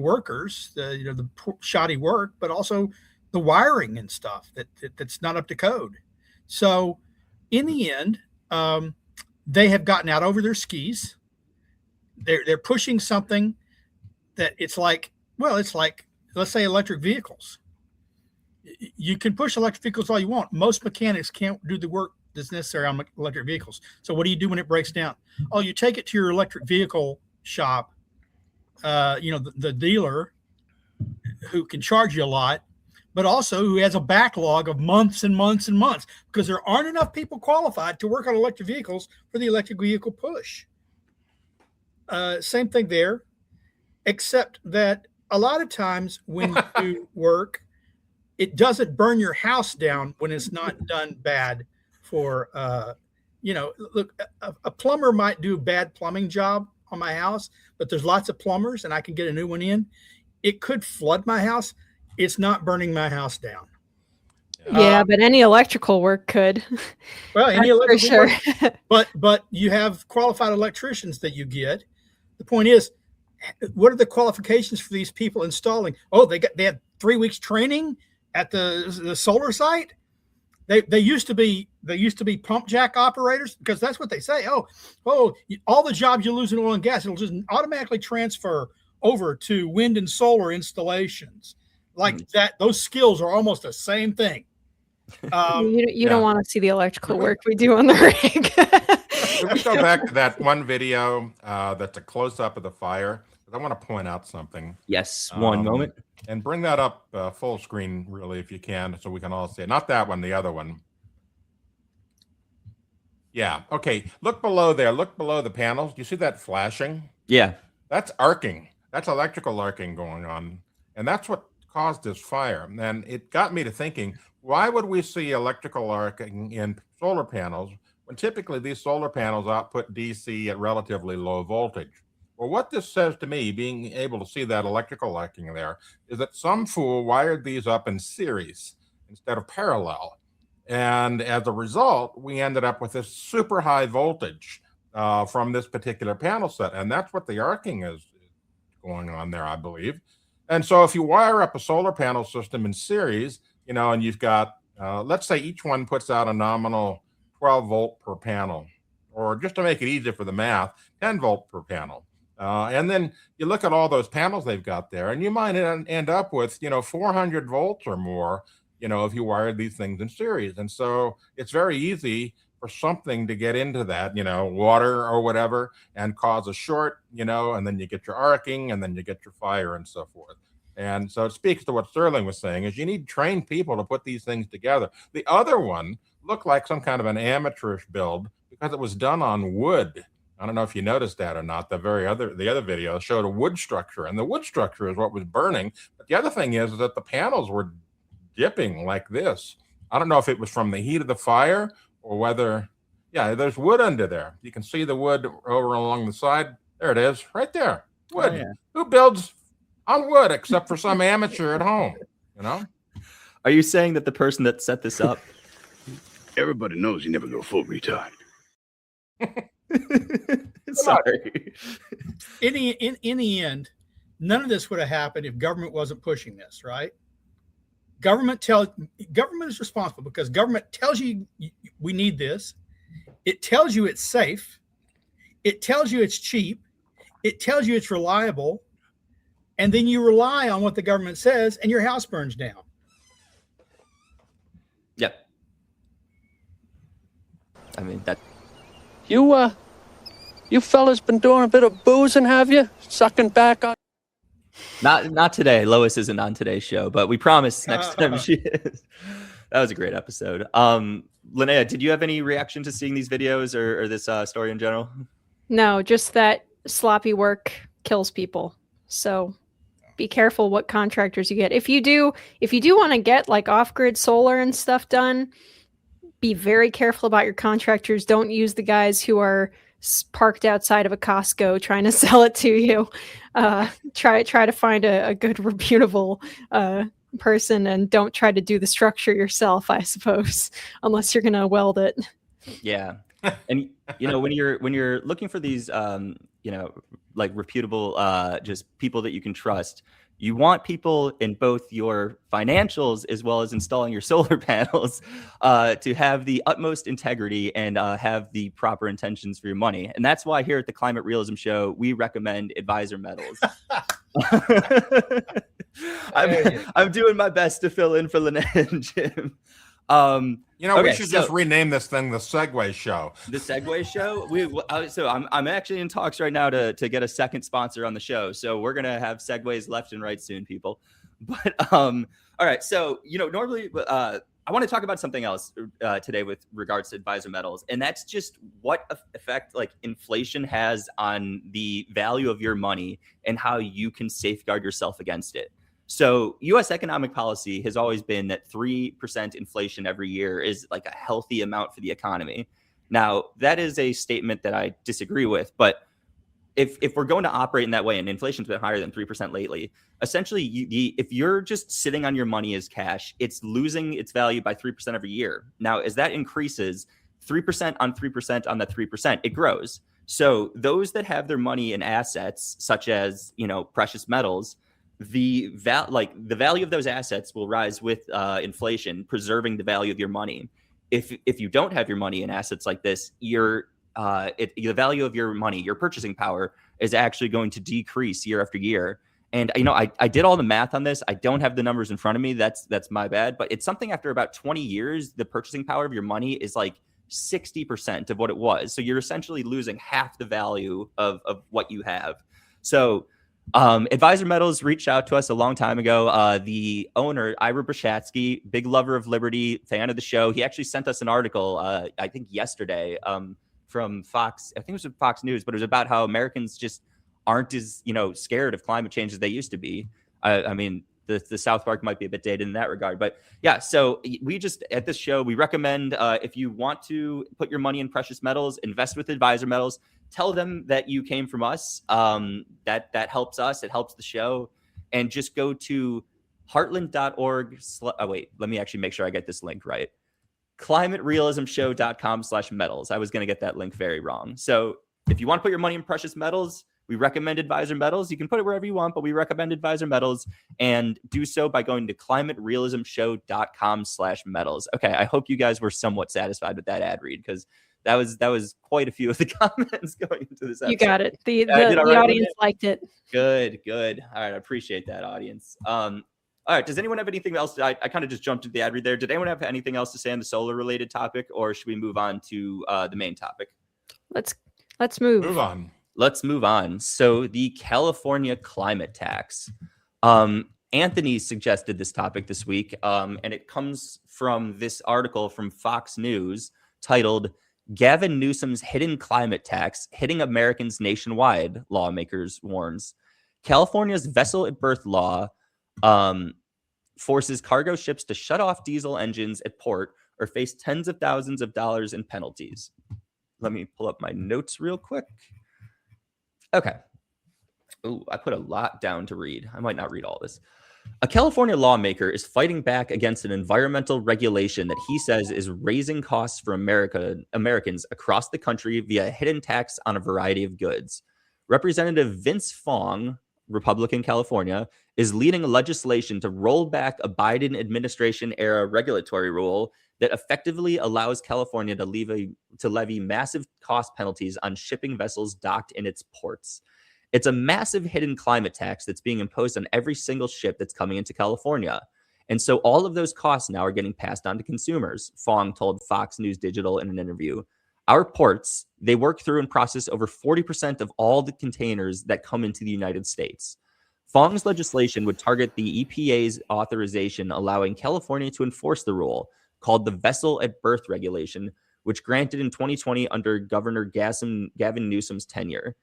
workers, the shoddy work, but also the wiring and stuff that's not up to code. So in the end, they have gotten out over their skis. They're pushing something that it's like, let's say electric vehicles. You can push electric vehicles all you want. Most mechanics can't do the work that's necessary on electric vehicles. So what do you do when it breaks down? Oh, you take it to your electric vehicle shop, the dealer who can charge you a lot, but also who has a backlog of months and months and months because there aren't enough people qualified to work on electric vehicles for the electric vehicle push. Same thing there, except that a lot of times when you work, it doesn't burn your house down when it's not done bad for, look, a plumber might do a bad plumbing job on my house, but there's lots of plumbers and I can get a new one in, it could flood my house. It's not burning my house down. Yeah, but any electrical work could. Well, any That's electrical for sure. work, but you have qualified electricians that you get. The point is, what are the qualifications for these people installing? Oh, they had 3 weeks training at the solar site. They used to be pump jack operators, because that's what they say. Oh, all the jobs you lose in oil and gas, it'll just automatically transfer over to wind and solar installations. Like that, those skills are almost the same thing. You don't want to see the electrical work we do on the rig. Can we go back to that one video that's a close-up of the fire? I want to point out something. Yes, one moment. And bring that up full screen, really, if you can, so we can all see it. Not that one, the other one. Yeah, okay. Look below there. Look below the panels. Do you see that flashing? Yeah. That's arcing. That's electrical arcing going on. And that's what caused this fire. And it got me to thinking, why would we see electrical arcing in solar panels when typically these solar panels output DC at relatively low voltage? Well, what this says to me, being able to see that electrical arcing there, is that some fool wired these up in series instead of parallel. And as a result, we ended up with this super high voltage from this particular panel set. And that's what the arcing is going on there, I believe. And so if you wire up a solar panel system in series, and you've got, let's say each one puts out a nominal 12 volt per panel, or just to make it easier for the math, 10 volt per panel. And then you look at all those panels they've got there, and you might end up with, 400 volts or more, if you wired these things in series. And so it's very easy for something to get into that, water or whatever, and cause a short, and then you get your arcing, and then you get your fire and so forth. And so it speaks to what Sterling was saying, is you need trained people to put these things together. The other one looked like some kind of an amateurish build because it was done on wood. I don't know if you noticed that or not. The other video showed a wood structure, and the wood structure is what was burning. But the other thing is that the panels were dipping like this. I don't know if it was from the heat of the fire or whether, there's wood under there. You can see the wood over along the side. There it is, right there. Wood. Oh, yeah. Who builds on wood except for some amateur at home, Are you saying that the person that set this up? Everybody knows you never go full retard. Sorry. In the end, none of this would have happened if government wasn't pushing this, right? Government is responsible because government tells you we need this. It tells you it's safe. It tells you it's cheap. It tells you it's reliable. And then you rely on what the government says and your house burns down. Yep. I mean, that. You fellas been doing a bit of boozing, have you? Sucking back on. Not today. Lois isn't on today's show, but we promise next time she is. That was a great episode. Linnea, did you have any reaction to seeing these videos or this story in general? No, just that sloppy work kills people. So be careful what contractors you get. If you do want to get like off-grid solar and stuff done, be very careful about your contractors. Don't use the guys who are parked outside of a Costco trying to sell it to you. Try to find a good reputable person, and don't try to do the structure yourself, I suppose, unless you're gonna weld it. Yeah. And when you're looking for these like reputable just people that you can trust, you want people in both your financials as well as installing your solar panels to have the utmost integrity and have the proper intentions for your money. And that's why here at the Climate Realism Show, we recommend advisor metals. I'm doing my best to fill in for Linnea and Jim. We should just rename this thing the Segway Show. The Segway Show. So I'm actually in talks right now to get a second sponsor on the show. So we're gonna have Segways left and right soon, people. But all right. So normally I want to talk about something else today with regards to advisor metals, and that's just what effect like inflation has on the value of your money and how you can safeguard yourself against it. So U.S. economic policy has always been that 3% inflation every year is like a healthy amount for the economy. Now, that is a statement that I disagree with, but if we're going to operate in that way, and inflation's been higher than 3% lately, essentially, if you're just sitting on your money as cash, it's losing its value by 3% every year. Now, as that increases, 3% on 3% on that 3%, it grows. So those that have their money in assets, such as, precious metals, the value of those assets will rise with inflation, preserving the value of your money. If you don't have your money in assets like this, the value of your money, your purchasing power, is actually going to decrease year after year. And I did all the math on this. I don't have the numbers in front of me. That's my bad. But it's something after about 20 years, the purchasing power of your money is like 60% of what it was. So you're essentially losing half the value of what you have. So Advisor Metals reached out to us a long time ago. The owner, Ira Brashatsky, big lover of liberty, fan of the show. He actually sent us an article, I think yesterday, from Fox. I think it was from Fox News, but it was about how Americans just aren't as, scared of climate change as they used to be. I mean, the South Park might be a bit dated in that regard, but yeah. So we just, at this show, we recommend if you want to put your money in precious metals, invest with Advisor Metals. Tell them that you came from us. That helps us. It helps the show. And just go to heartland.org. Wait, let me actually make sure I get this link right. climaterealismshow.com/metals. I was going to get that link very wrong. So if you want to put your money in precious metals, we recommend Advisor Metals. You can put it wherever you want, but we recommend Advisor Metals, and do so by going to climaterealismshow.com/metals. Okay, I hope you guys were somewhat satisfied with that ad read, because that was quite a few of the comments going into this episode. You got it. The audience liked it. Good. All right, I appreciate that, audience. All right, does anyone have anything else? I kind of just jumped into the ad read there. Did anyone have anything else to say on the solar related topic, or should we move on to the main topic? Let's move. Move on. Let's move on. So the California climate tax. Anthony suggested this topic this week, and it comes from this article from Fox News titled "Gavin Newsom's Hidden Climate Tax Hitting Americans Nationwide," lawmakers warns. California's vessel at birth law forces cargo ships to shut off diesel engines at port or face tens of thousands of dollars in penalties. Let me pull up my notes real quick. Okay. Oh, I put a lot down to read. I might not read all this. A California lawmaker is fighting back against an environmental regulation that he says is raising costs for Americans across the country via a hidden tax on a variety of goods. Representative Vince Fong, Republican California, is leading legislation to roll back a Biden administration era regulatory rule that effectively allows California to levy massive cost penalties on shipping vessels docked in its ports. It's a massive hidden climate tax that's being imposed on every single ship that's coming into California. And so all of those costs now are getting passed on to consumers, Fong told Fox News Digital in an interview. Our ports, they work through and process over 40% of all the containers that come into the United States. Fong's legislation would target the EPA's authorization allowing California to enforce the rule, called the Vessel at Birth Regulation, which granted in 2020 under Governor Gavin Newsom's tenure.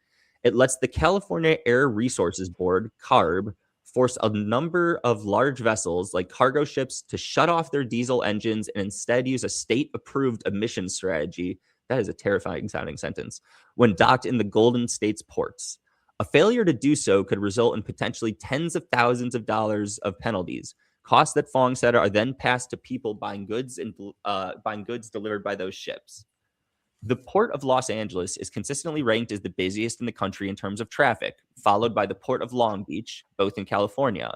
It lets the California Air Resources Board, CARB, force a number of large vessels like cargo ships to shut off their diesel engines and instead use a state-approved emissions strategy. That is a terrifying sounding sentence. When docked in the Golden State's ports. A failure to do so could result in potentially tens of thousands of dollars of penalties. Costs that Fong said are then passed to people buying goods delivered by those ships. The Port of Los Angeles is consistently ranked as the busiest in the country in terms of traffic, followed by the Port of Long Beach, both in California.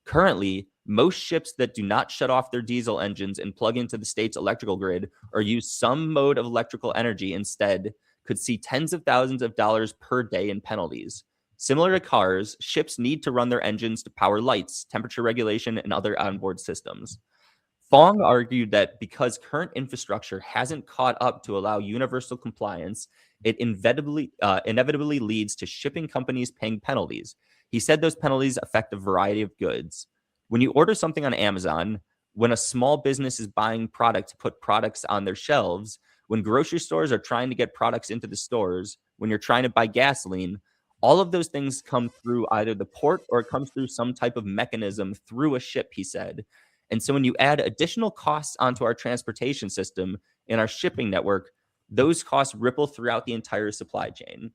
Currently, most ships that do not shut off their diesel engines and plug into the state's electrical grid or use some mode of electrical energy instead could see tens of thousands of dollars per day in penalties. Similar to cars, ships need to run their engines to power lights, temperature regulation, and other onboard systems. Fong argued that because current infrastructure hasn't caught up to allow universal compliance, it inevitably leads to shipping companies paying penalties. He said those penalties affect a variety of goods. When you order something on Amazon, when a small business is buying product to put products on their shelves, when grocery stores are trying to get products into the stores, when you're trying to buy gasoline, all of those things come through either the port or it comes through some type of mechanism through a ship, he said. And so when you add additional costs onto our transportation system and our shipping network, those costs ripple throughout the entire supply chain.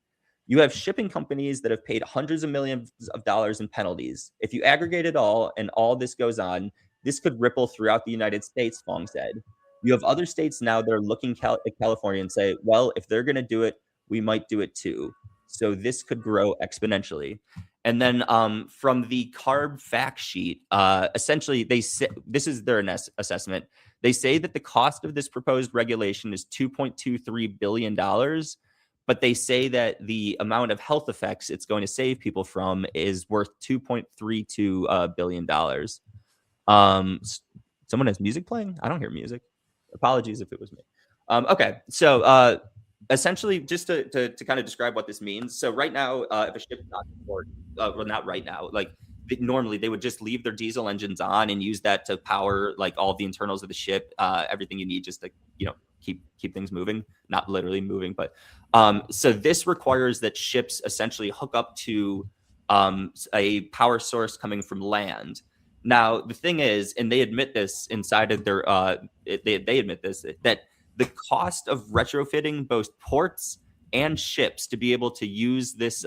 You have shipping companies that have paid hundreds of millions of dollars in penalties. If you aggregate it all and all this goes on, this could ripple throughout the United States, Fong said. You have other states now that are looking at California and say, well, if they're going to do it, we might do it too. So this could grow exponentially. And then from the CARB fact sheet, essentially, they say, this is their assessment. They say that the cost of this proposed regulation is $2.23 billion, but they say that the amount of health effects it's going to save people from is worth $2.32 billion. Someone has music playing? I don't hear music. Apologies if it was me. Okay, so essentially, just to kind of describe what this means. So right now, if a ship is not in port, well, not right now, like normally they would just leave their diesel engines on and use that to power like all the internals of the ship, everything you need just to, you know, keep things moving, not literally moving, but so this requires that ships essentially hook up to a power source coming from land. Now, the thing is, and they admit this inside of their, they admit this, that the cost of retrofitting both ports and ships to be able to use this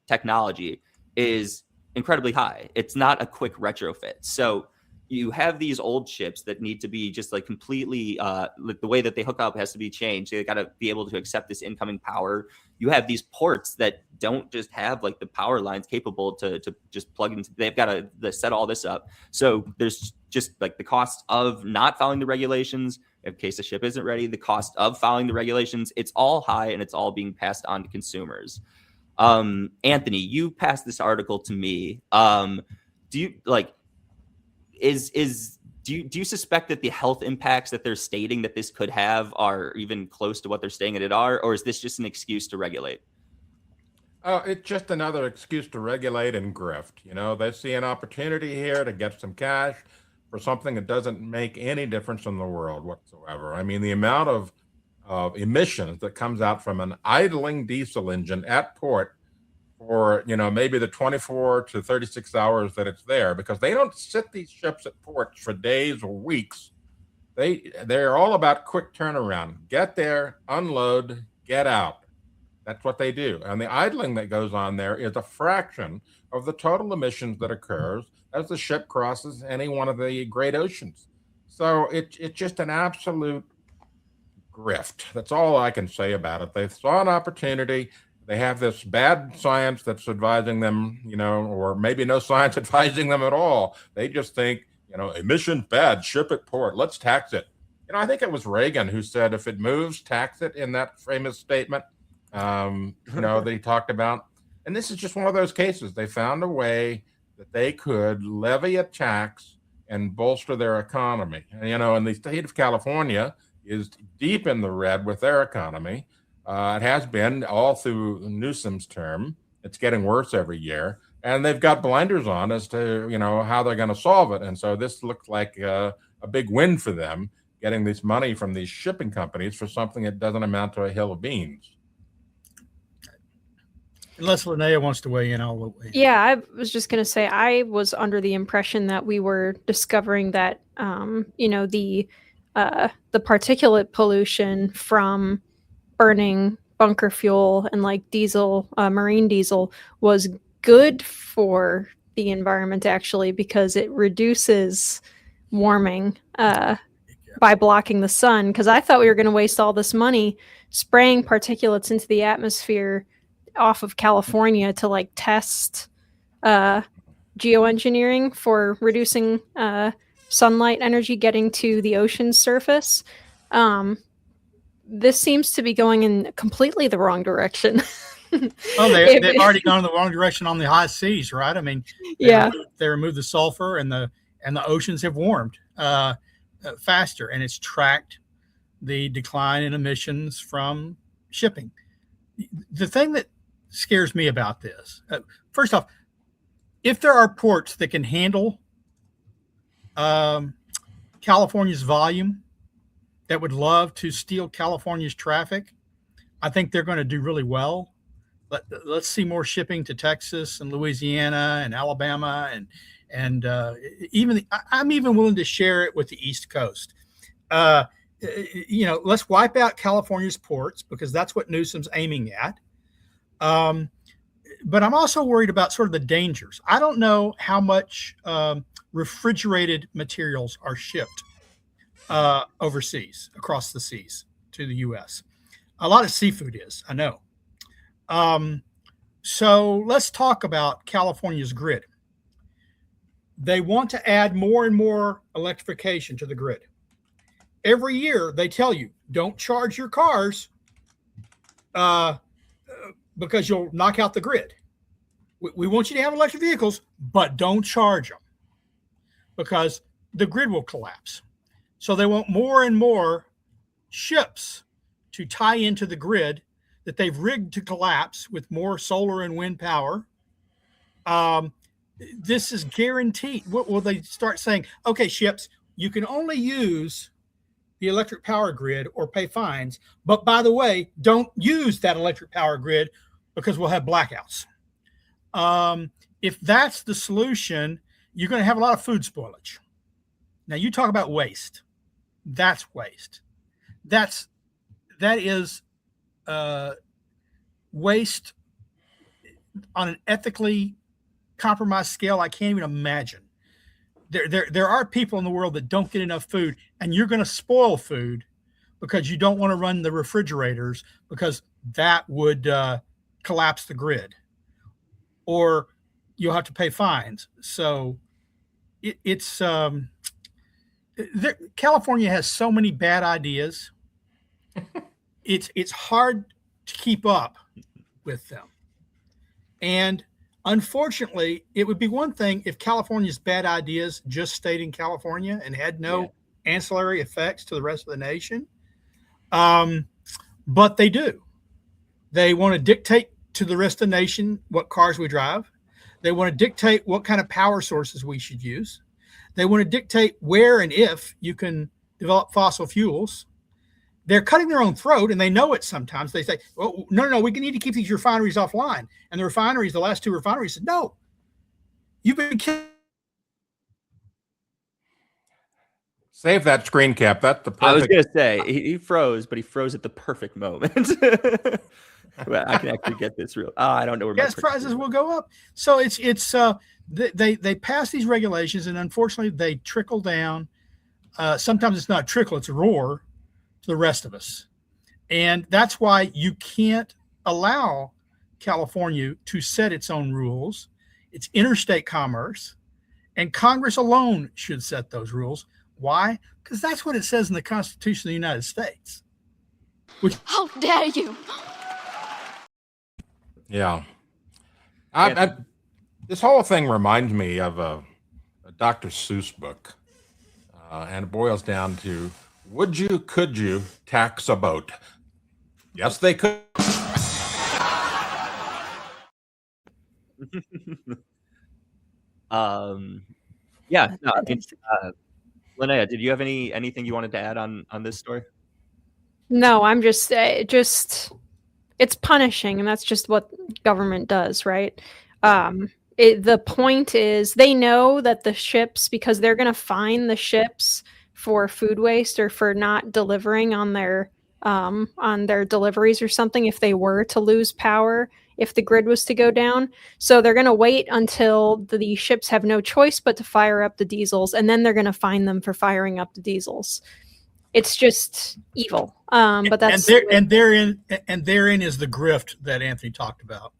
technology is incredibly high. It's not a quick retrofit. So you have these old ships that need to be just like completely, the way that they hook up has to be changed. They got to be able to accept this incoming power. You have these ports that don't just have like the power lines capable to just plug into, they've got to set all this up. So there's just like the cost of not following the regulations in case the ship isn't ready, the cost of following the regulations, it's all high and it's all being passed on to consumers. Anthony, you passed this article to me. Do you like, do you suspect that the health impacts that they're stating that this could have are even close to what they're saying that it are, or is this just an excuse to regulate? It's just another excuse to regulate and grift. You know, they see an opportunity here to get some cash for something that doesn't make any difference in the world whatsoever. I mean, the amount of emissions that comes out from an idling diesel engine at port for, you know, maybe the 24 to 36 hours that it's there, because they don't sit these ships at ports for days or weeks. They're all about quick turnaround. Get there, unload, get out. That's what they do. And the idling that goes on there is a fraction of the total emissions that occurs as the ship crosses any one of the great oceans. So it's just an absolute grift. That's all I can say about it. They saw an opportunity. They have this bad science that's advising them, you know, or maybe no science advising them at all. They just think, you know, emissions bad, ship at port, let's tax it. You know, I think it was Reagan who said, if it moves, tax it, in that famous statement, you know, they talked about. And this is just one of those cases. They found a way that they could levy a tax and bolster their economy. And, you know, and the state of California is deep in the red with their economy. It has been all through Newsom's term. It's getting worse every year. And they've got blinders on as to, you know, how they're going to solve it. And so this looks like a big win for them, getting this money from these shipping companies for something that doesn't amount to a hill of beans. Unless Linnea wants to weigh in, I'll weigh in. Yeah, I was just going to say, I was under the impression that we were discovering that, you know, the particulate pollution from burning bunker fuel and like diesel, marine diesel, was good for the environment, actually, because it reduces warming by blocking the sun. Because I thought we were going to waste all this money spraying particulates into the atmosphere off of California to like test geoengineering for reducing sunlight energy getting to the ocean's surface. This seems to be going in completely the wrong direction. Well, they've already gone in the wrong direction on the high seas, right? I mean, they removed the sulfur, and the oceans have warmed faster, and it's tracked the decline in emissions from shipping. The thing that scares me about this, first off, if there are ports that can handle California's volume, that would love to steal California's traffic, I think they're going to do really well. Let's see more shipping to Texas and Louisiana and Alabama, and even I'm even willing to share it with the East Coast. You know, let's wipe out California's ports, because that's what Newsom's aiming at. But I'm also worried about sort of the dangers. I don't know how much refrigerated materials are shipped overseas, across the seas to the U.S. A lot of seafood is, I know. So let's talk about California's grid. They want to add more and more electrification to the grid. Every year they tell you, don't charge your cars because you'll knock out the grid. We want you to have electric vehicles, but don't charge them because the grid will collapse. So they want more and more ships to tie into the grid that they've rigged to collapse with more solar and wind power. This is guaranteed. What will they start saying? Okay, ships, you can only use the electric power grid or pay fines. But by the way, don't use that electric power grid because we'll have blackouts. If that's the solution, you're going to have a lot of food spoilage. Now you talk about waste. That's waste. That is waste on an ethically compromised scale I can't even imagine. There are people in the world that don't get enough food, and you're going to spoil food because you don't want to run the refrigerators because that would collapse the grid, or you'll have to pay fines. So California has so many bad ideas. It's hard to keep up with them. And unfortunately, it would be one thing if California's bad ideas just stayed in California and had no ancillary effects to the rest of the nation. But they do. They want to dictate to the rest of the nation what cars we drive. They want to dictate what kind of power sources we should use. They want to dictate where and if you can develop fossil fuels. They're cutting their own throat, and they know it sometimes. They say, well, no, we need to keep these refineries offline. And the refineries, the last two refineries said, no, you've been killing. Save that screen cap. That's the perfect. I was going to say, he froze, but he froze at the perfect moment. Well, I can actually get this real. I don't know where gas prices will go up. So they pass these regulations, and unfortunately they trickle down. Sometimes it's not trickle, it's a roar to the rest of us. And that's why you can't allow California to set its own rules. It's interstate commerce, and Congress alone should set those rules. Why? Because that's what it says in the Constitution of the United States. How dare you? Yeah. This whole thing reminds me of a Dr. Seuss book. And it boils down to, would you, could you tax a boat? Yes, they could. Yeah. No, I mean, Linnea, did you have anything you wanted to add on this story? No, I'm just it's punishing, and that's just what government does, right? The point is they know that the ships, because they're going to fine the ships for food waste or for not delivering on their deliveries or something if they were to lose power, if the grid was to go down. So they're going to wait until the ships have no choice but to fire up the diesels, and then they're going to fine them for firing up the diesels. It's just evil. But that's and therein is the grift that Anthony talked about.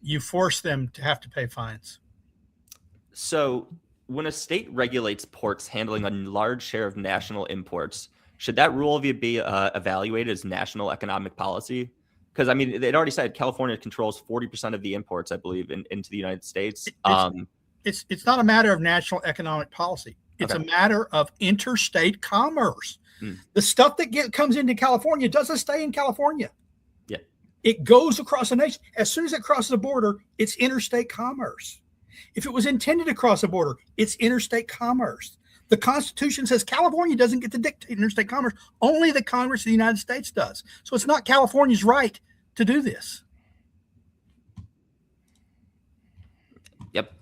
You force them to have to pay fines. So when a state regulates ports handling a large share of national imports, should that rule be evaluated as national economic policy? Because I mean, they'd already said California controls 40% of the imports, I believe, into the United States. It's not a matter of national economic policy. It's a matter of interstate commerce. The stuff that comes into California doesn't stay in California. Yeah, it goes across the nation. As soon as it crosses the border, it's interstate commerce. If it was intended to cross the border, it's interstate commerce. The Constitution says California doesn't get to dictate interstate commerce. Only the Congress of the United States does. So it's not California's right to do this. Yep.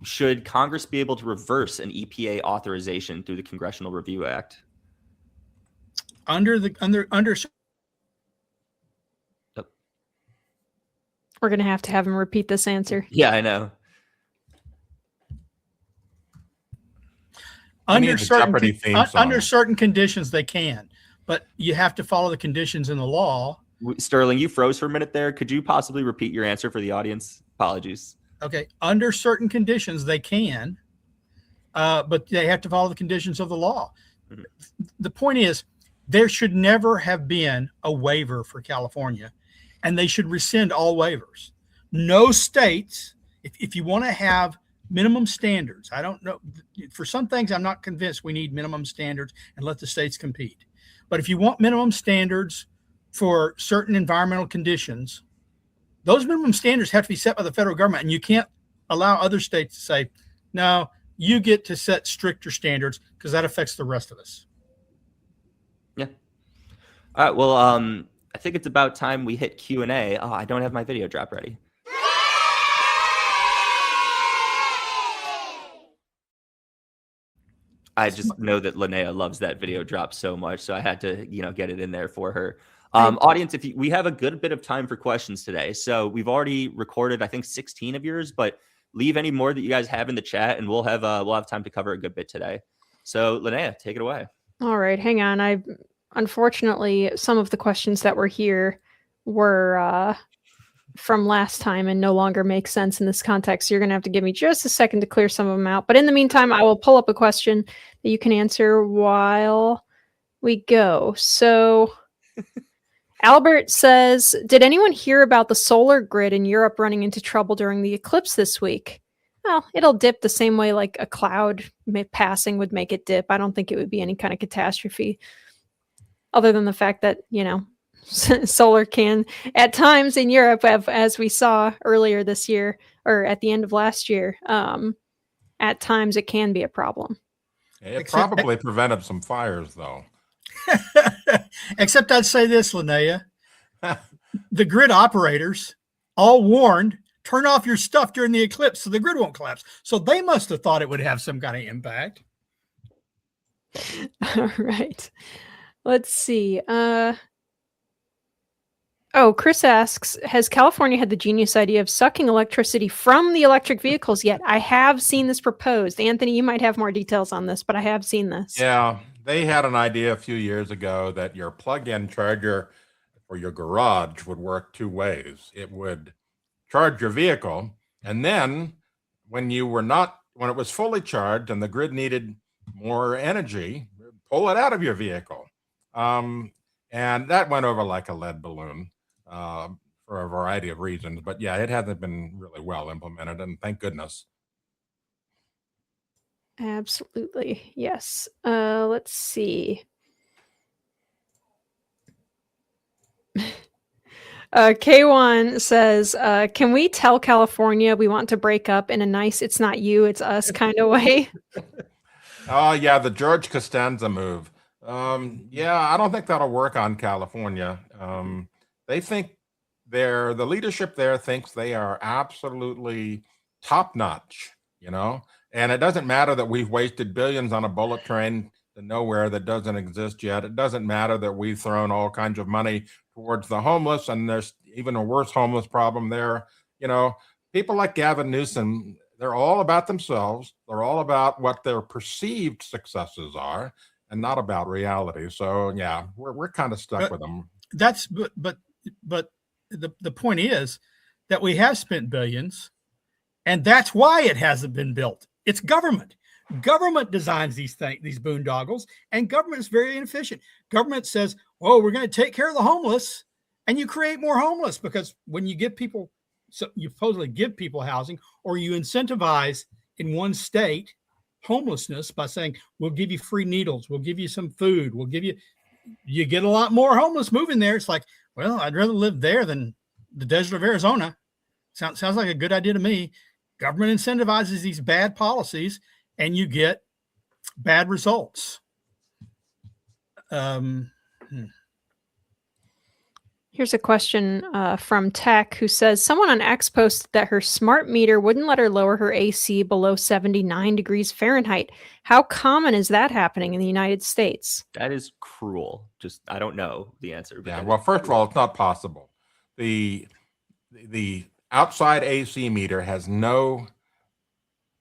Should Congress be able to reverse an EPA authorization through the Congressional Review Act? We're going to have him repeat this answer. Yeah, I know. Under certain conditions, they can, but you have to follow the conditions in the law. Sterling, you froze for a minute there. Could you possibly repeat your answer for the audience? Apologies. Okay. Under certain conditions, they can, but they have to follow the conditions of the law. Mm-hmm. The point is, there should never have been a waiver for California, and they should rescind all waivers. No states, if you want to have minimum standards, I don't know. For some things, I'm not convinced we need minimum standards and let the states compete. But if you want minimum standards for certain environmental conditions, those minimum standards have to be set by the federal government, and you can't allow other states to say, no, you get to set stricter standards because that affects the rest of us. Yeah. All right. Well, I think it's about time we hit Q&A. Oh, I don't have my video drop ready. I just know that Linnea loves that video drop so much, so I had to, get it in there for her. Audience, we have a good bit of time for questions today. So we've already recorded, I think, 16 of yours, but leave any more that you guys have in the chat, and we'll have time to cover a good bit today. So Linnea, take it away. All right, hang on. Unfortunately, some of the questions that were here were from last time and no longer make sense in this context. So you're going to have to give me just a second to clear some of them out. But in the meantime, I will pull up a question that you can answer while we go. So Albert says, did anyone hear about the solar grid in Europe running into trouble during the eclipse this week? Well, it'll dip the same way like a cloud passing would make it dip. I don't think it would be any kind of catastrophe, other than the fact that, solar can at times in Europe, as we saw earlier this year or at the end of last year, at times it can be a problem. It probably prevented some fires, though. Except I'd say this, Linnea. The grid operators all warned, turn off your stuff during the eclipse so the grid won't collapse. So they must have thought it would have some kind of impact. All right. Let's see. Chris asks, has California had the genius idea of sucking electricity from the electric vehicles yet? I have seen this proposed. Anthony, you might have more details on this, but I have seen this. Yeah, they had an idea a few years ago that your plug-in charger for your garage would work two ways. It would charge your vehicle, and then when it was fully charged and the grid needed more energy, pull it out of your vehicle. And that went over like a lead balloon. For a variety of reasons, but yeah, it hasn't been really well implemented, and thank goodness. Absolutely, yes. Let's see. K1 says, can we tell California we want to break up in a nice, it's not you, it's us kind of way? Oh, yeah, the George Costanza move. Yeah, I don't think that'll work on California. They think the leadership there thinks they are absolutely top notch, and it doesn't matter that we've wasted billions on a bullet train to nowhere that doesn't exist yet. It doesn't matter that we've thrown all kinds of money towards the homeless, and there's even a worse homeless problem there. People like Gavin Newsom, they're all about themselves. They're all about what their perceived successes are and not about reality. So yeah, we're kind of stuck with them. But the point is that we have spent billions, and that's why it hasn't been built. It's government. Government designs these boondoggles, and government is very inefficient. Government says, "Oh, we're going to take care of the homeless," and you create more homeless because when you give people, so you supposedly give people housing, or you incentivize in one state homelessness by saying, "We'll give you free needles, we'll give you some food, we'll give you." You get a lot more homeless moving there. It's like, well, I'd rather live there than the desert of Arizona. Sounds like a good idea to me. Government incentivizes these bad policies, and you get bad results. Here's a question from Tech, who says, someone on X posted that her smart meter wouldn't let her lower her AC below 79 degrees Fahrenheit. How common is that happening in the United States? That is cruel. I don't know the answer. Yeah, well, first of all, it's not possible. The outside AC meter has no,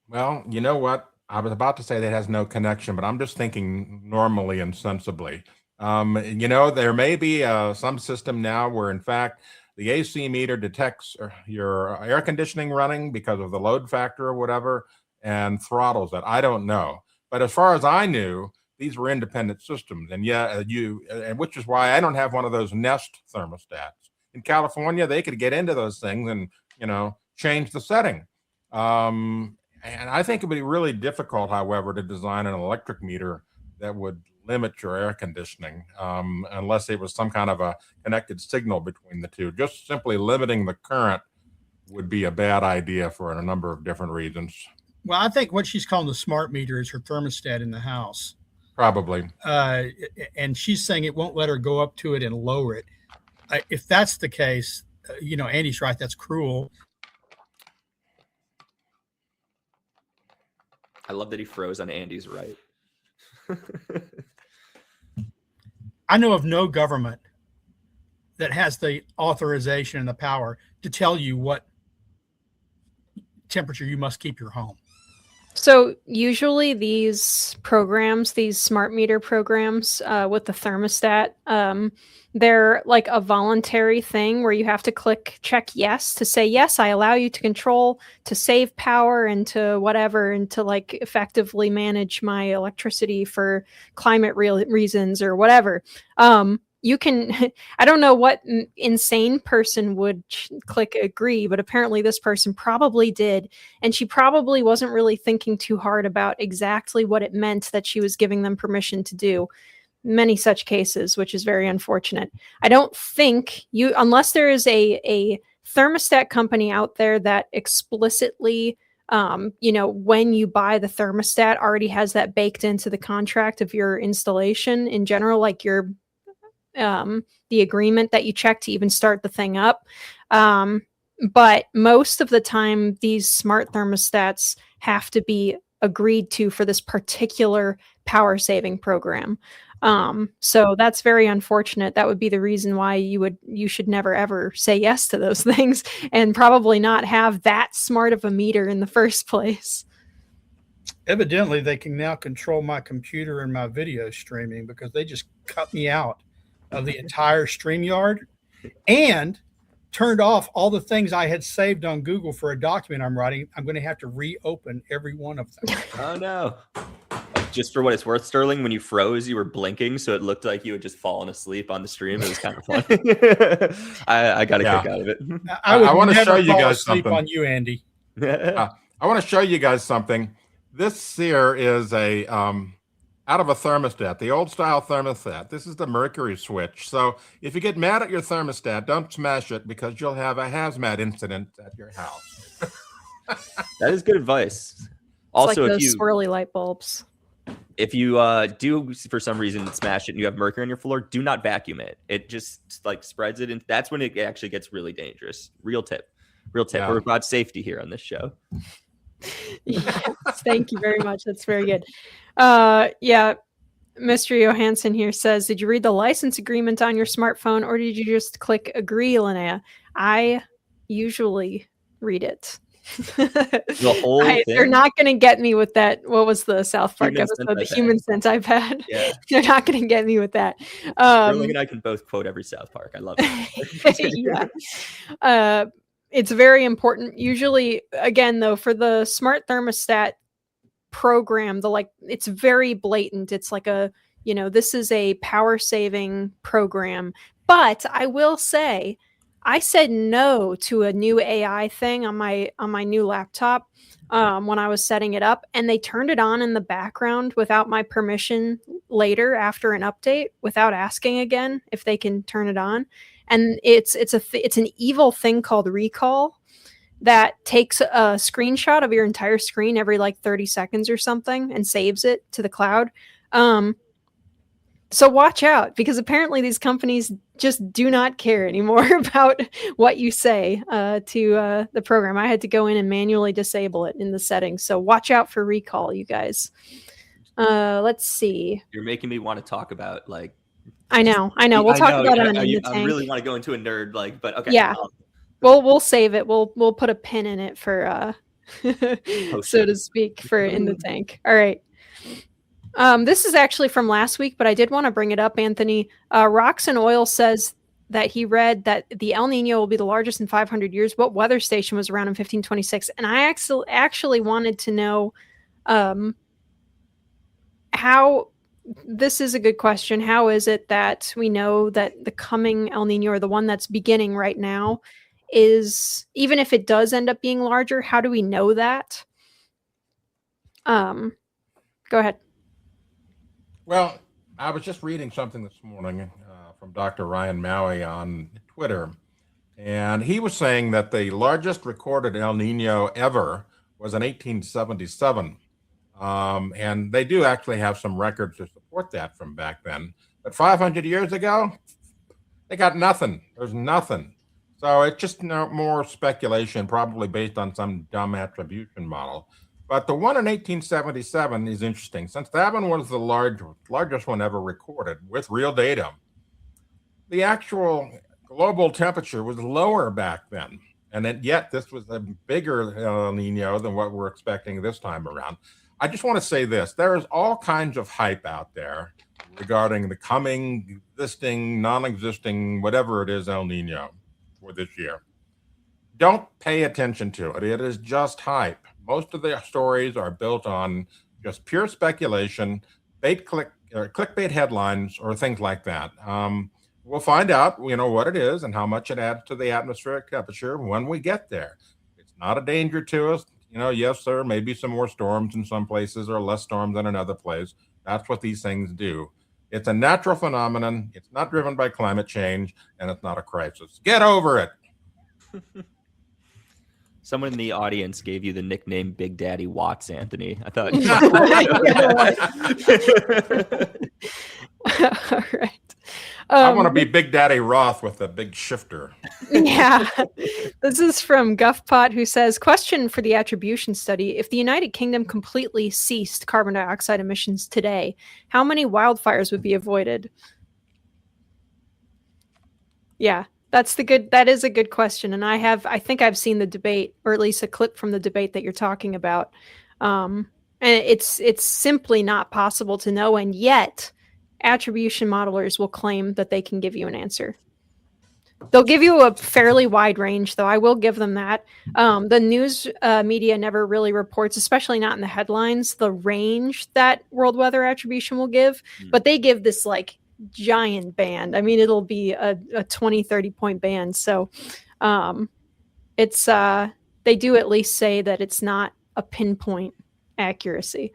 well, you know what? I was about to say that it has no connection, but I'm just thinking normally and sensibly. There may be some system now where, in fact, the AC meter detects your air conditioning running because of the load factor or whatever and throttles it. I don't know. But as far as I knew, these were independent systems. And and which is why I don't have one of those Nest thermostats. In California, they could get into those things and, change the setting. And I think it would be really difficult, however, to design an electric meter that would limit your air conditioning unless it was some kind of a connected signal between the two. Just simply limiting the current would be a bad idea for a number of different reasons. Well, I think what she's calling the smart meter is her thermostat in the house. Probably. And she's saying it won't let her go up to it and lower it. If that's the case, Andy's right. That's cruel. I love that he froze on Andy's right. I know of no government that has the authorization and the power to tell you what temperature you must keep your home. So usually these programs, these smart meter programs with the thermostat, they're like a voluntary thing where you have to check yes to say, yes, I allow you to control, to save power and to whatever, and to like effectively manage my electricity for climate reasons or whatever. You can, I don't know what insane person would click agree, but apparently this person probably did. And she probably wasn't really thinking too hard about exactly what it meant that she was giving them permission to do. Many such cases, which is very unfortunate. I don't think unless there is a thermostat company out there that explicitly, when you buy the thermostat already has that baked into the contract of your installation in general, like your the agreement that you check to even start the thing up. But most of the time, these smart thermostats have to be agreed to for this particular power saving program. So that's very unfortunate. That would be the reason why you should never ever say yes to those things and probably not have that smart of a meter in the first place. Evidently, they can now control my computer and my video streaming because they just cut me out of the entire StreamYard and turned off all the things I had saved on Google for a document I'm writing. I'm going to have to reopen every one of them. Oh, no. Just for what it's worth, Sterling, when you froze, you were blinking, so it looked like you had just fallen asleep on the stream. It was kind of fun. I got a kick out of it. I want to never show you fall guys asleep something. on you, Andy. I want to show you guys something. This here is a out of a thermostat, the old style thermostat. This is the mercury switch. So if you get mad at your thermostat, don't smash it because you'll have a hazmat incident at your house. That is good advice. It's Also, like those swirly light bulbs. If you do for some reason smash it and you have mercury on your floor, do not vacuum it. It just like spreads it, and that's when it actually gets really dangerous. Real tip. Yeah. We're about safety here on this show. Yes, thank you very much. That's very good. Yeah, Mr. Johansson here says, did you read the license agreement on your smartphone or did you just click agree, Linnea? I usually read it. The whole thing? They're not going to get me with that. What was the South Park Human episode? The Centipede. Human Sense iPad. Yeah. They're not going to get me with that. Sterling and I can both quote every South Park. I love it. Yeah. It's very important. Usually, again, though, for the smart thermostat program, it's very blatant. It's like this is a power saving program. But I will say, I said no to a new AI thing on my new laptop when I was setting it up, and they turned it on in the background without my permission later after an update, without asking again if they can turn it on. And it's an evil thing called Recall that takes a screenshot of your entire screen every 30 seconds or something and saves it to the cloud. So watch out, because apparently these companies just do not care anymore about what you say to the program. I had to go in and manually disable it in the settings. So watch out for Recall, you guys. Let's see. You're making me want to talk about I know. We'll talk about it on I the tank. really want to go into a nerd, but okay. Yeah. We'll save it. We'll put a pin in it for so to speak, for in the tank. All right. This is actually from last week, but I did want to bring it up, Anthony. Rocks and Oil says that he read that the El Nino will be the largest in 500 years. What weather station was around in 1526? And I actually wanted to know how. This is a good question. How is it that we know that the coming El Nino, or the one that's beginning right now, is, even if it does end up being larger, how do we know that? Go ahead. Well, I was just reading something this morning from Dr. Ryan Maui on Twitter, and he was saying that the largest recorded El Nino ever was in 1877. And they do actually have some records to support that from back then. But 500 years ago, they got nothing. There's nothing. So it's just more speculation, probably based on some dumb attribution model. But the one in 1877 is interesting, since that one was the largest one ever recorded with real data. The actual global temperature was lower back then. And yet this was a bigger El Nino than what we're expecting this time around. I just want to say this. There is all kinds of hype out there regarding the coming, existing, non-existing, whatever it is, El Nino for this year. Don't pay attention to it. It is just hype. Most of the stories are built on just pure speculation, clickbait headlines, or things like that. We'll find out, what it is and how much it adds to the atmospheric temperature when we get there. It's not a danger to us. Yes, there may be some more storms in some places or less storms than another place. That's what these things do. It's a natural phenomenon. It's not driven by climate change, and it's not a crisis. Get over it. Someone in the audience gave you the nickname Big Daddy Watts, Anthony. I thought. All right. I want to be Big Daddy Roth with a big shifter. Yeah. This is from Guffpot, who says, question for the attribution study. If the United Kingdom completely ceased carbon dioxide emissions today, how many wildfires would be avoided? Yeah, that is a good question. And I think I've seen the debate, or at least a clip from the debate that you're talking about. And it's simply not possible to know. And yet attribution modelers will claim that they can give you an answer. They'll give you a fairly wide range, though. I will give them that. The news media never really reports, especially not in the headlines, the range that World Weather Attribution will give. But they give this giant band. I mean, it'll be a 20, 30-point band. So it's they do at least say that it's not a pinpoint accuracy.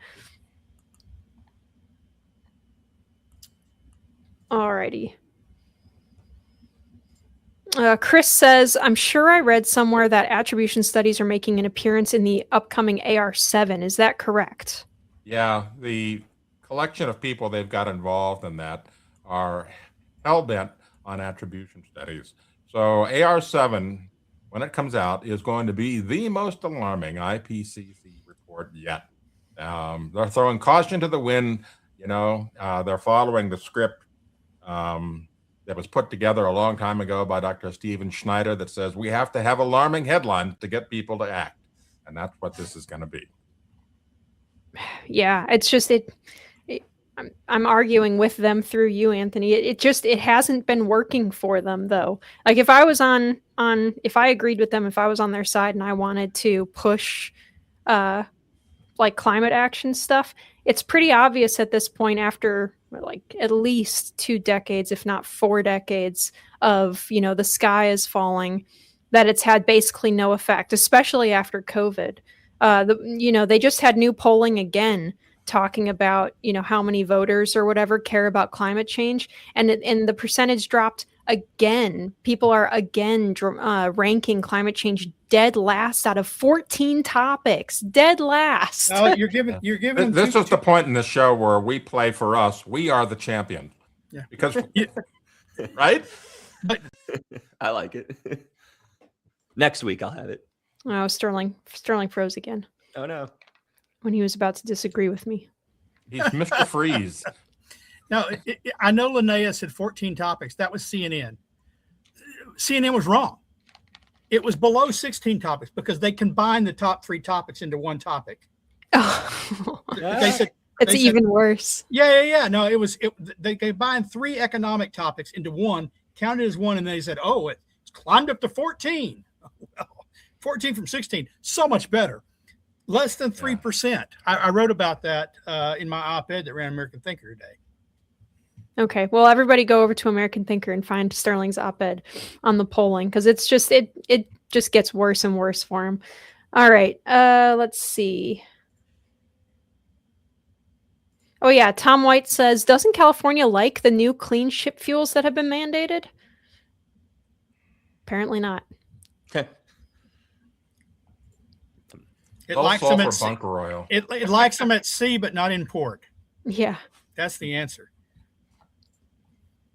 Alrighty. Chris says, I'm sure I read somewhere that attribution studies are making an appearance in the upcoming AR7. Is that correct? Yeah, the collection of people they've got involved in that are hell-bent on attribution studies. So AR7, when it comes out, is going to be the most alarming IPCC report yet. They're throwing caution to the wind. They're following the script that was put together a long time ago by Dr. Steven Schneider that says we have to have alarming headlines to get people to act. And that's what this is going to be. Yeah, it's just I'm arguing with them through you, Anthony. It hasn't been working for them, though. Like if I was if I agreed with them, if I was on their side and I wanted to push climate action stuff, it's pretty obvious at this point, after at least 2 decades, if not 4 decades of, the sky is falling, that it's had basically no effect, especially after COVID. They just had new polling again talking about, how many voters or whatever care about climate change. And the percentage dropped again. People are again ranking climate change dead last out of 14 topics. Dead last. No, you're giving. This is the point in the show where we play for us. We are the champion. Yeah. Because, right? I like it. Next week I'll have it. Oh, Sterling froze again. Oh no. When he was about to disagree with me. He's Mr. Freeze. No, I know Linnea said 14 topics. That was CNN. CNN was wrong. It was below 16 topics because they combined the top 3 topics into one topic. Oh, They said it's even worse. Yeah. No, they combined 3 economic topics into one, counted as one, and they said, oh, it's climbed up to 14. Well, 14 from 16, so much better. Less than 3%. I wrote about that in my op-ed that ran American Thinker today. Okay, well, everybody go over to American Thinker and find Sterling's op-ed on the polling, because it's just it just gets worse and worse for him. All right, let's see. Oh yeah, Tom White says, doesn't California like the new clean ship fuels that have been mandated? Apparently not. It Low likes them at sulfur bunker oil. It likes them at sea, but not in port. Yeah. That's the answer.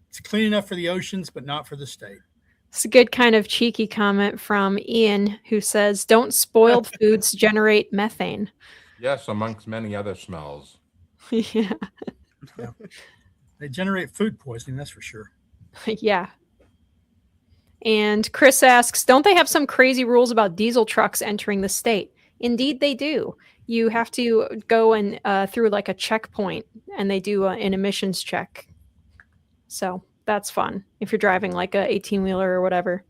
It's clean enough for the oceans, but not for the state. It's a good kind of cheeky comment from Ian, who says, don't spoiled foods generate methane? Yes, amongst many other smells. Yeah. They generate food poisoning, that's for sure. Yeah. And Chris asks, don't they have some crazy rules about diesel trucks entering the state? Indeed, they do. You have to go and through like a checkpoint, and they do an emissions check. So that's fun if you're driving like a 18-wheeler or whatever.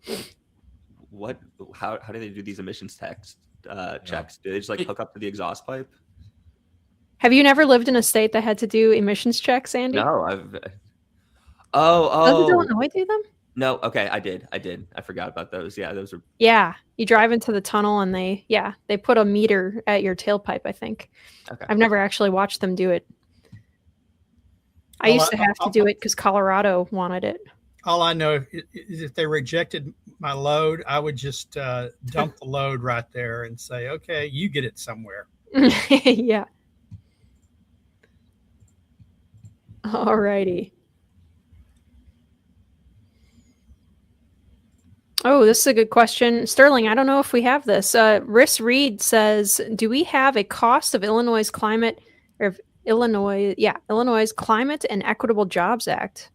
What? How do they do these emissions checks? Do they just like hook up to the exhaust pipe? Have you never lived in a state that had to do emissions checks, Andy? No, Doesn't Illinois do them? No, okay, I did. I forgot about those. Yeah, those are. Yeah, you drive into the tunnel and they put a meter at your tailpipe, I think. Okay. I've never actually watched them do it. I used to have to do it because Colorado wanted it. All I know is if they rejected my load, I would just dump the load right there and say, okay, you get it somewhere. Yeah. All righty. Oh, this is a good question. Sterling, I don't know if we have this. Riss Reed says, do we have a cost of Illinois' Climate and Equitable Jobs Act?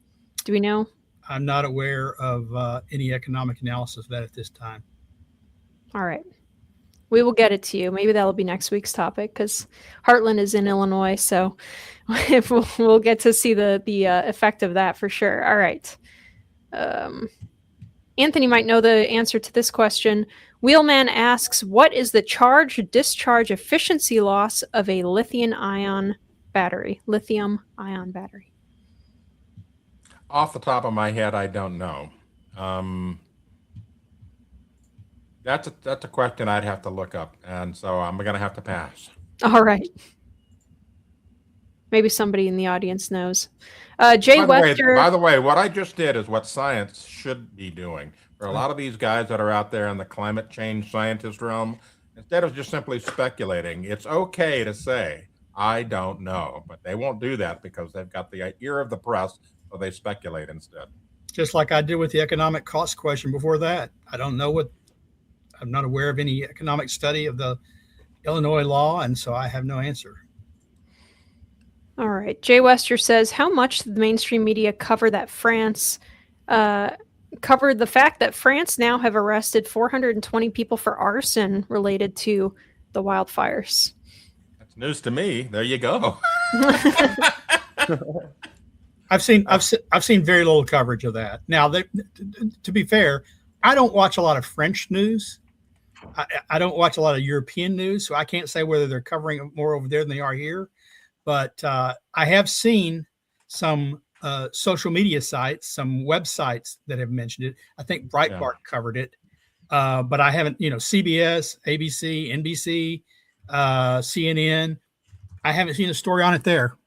Do we know? I'm not aware of any economic analysis of that at this time. All right. We will get it to you. Maybe that'll be next week's topic because Heartland is in Illinois. So we'll get to see the effect of that for sure. All right. Anthony might know the answer to this question. Wheelman asks, what is the charge-discharge efficiency loss of a lithium-ion battery? Off the top of my head, I don't know. That's a question I'd have to look up, and so I'm going to have to pass. All right. Maybe somebody in the audience knows. Jay Wester. By the way, what I just did is what science should be doing. For a lot of these guys that are out there in the climate change scientist realm, instead of just simply speculating, it's okay to say, I don't know. But they won't do that because they've got the ear of the press, so they speculate instead. Just like I did with the economic cost question before that. I'm not aware of any economic study of the Illinois law, and so I have no answer. All right. Jay Wester says, how much did the mainstream media cover that France covered the fact that France now have arrested 420 people for arson related to the wildfires? That's news to me. There you go. I've seen very little coverage of that. Now, to be fair, I don't watch a lot of French news. I don't watch a lot of European news, so I can't say whether they're covering more over there than they are here. But I have seen some social media sites, some websites that have mentioned it. I think Breitbart covered it, but I haven't, CBS, ABC, NBC, CNN. I haven't seen a story on it there.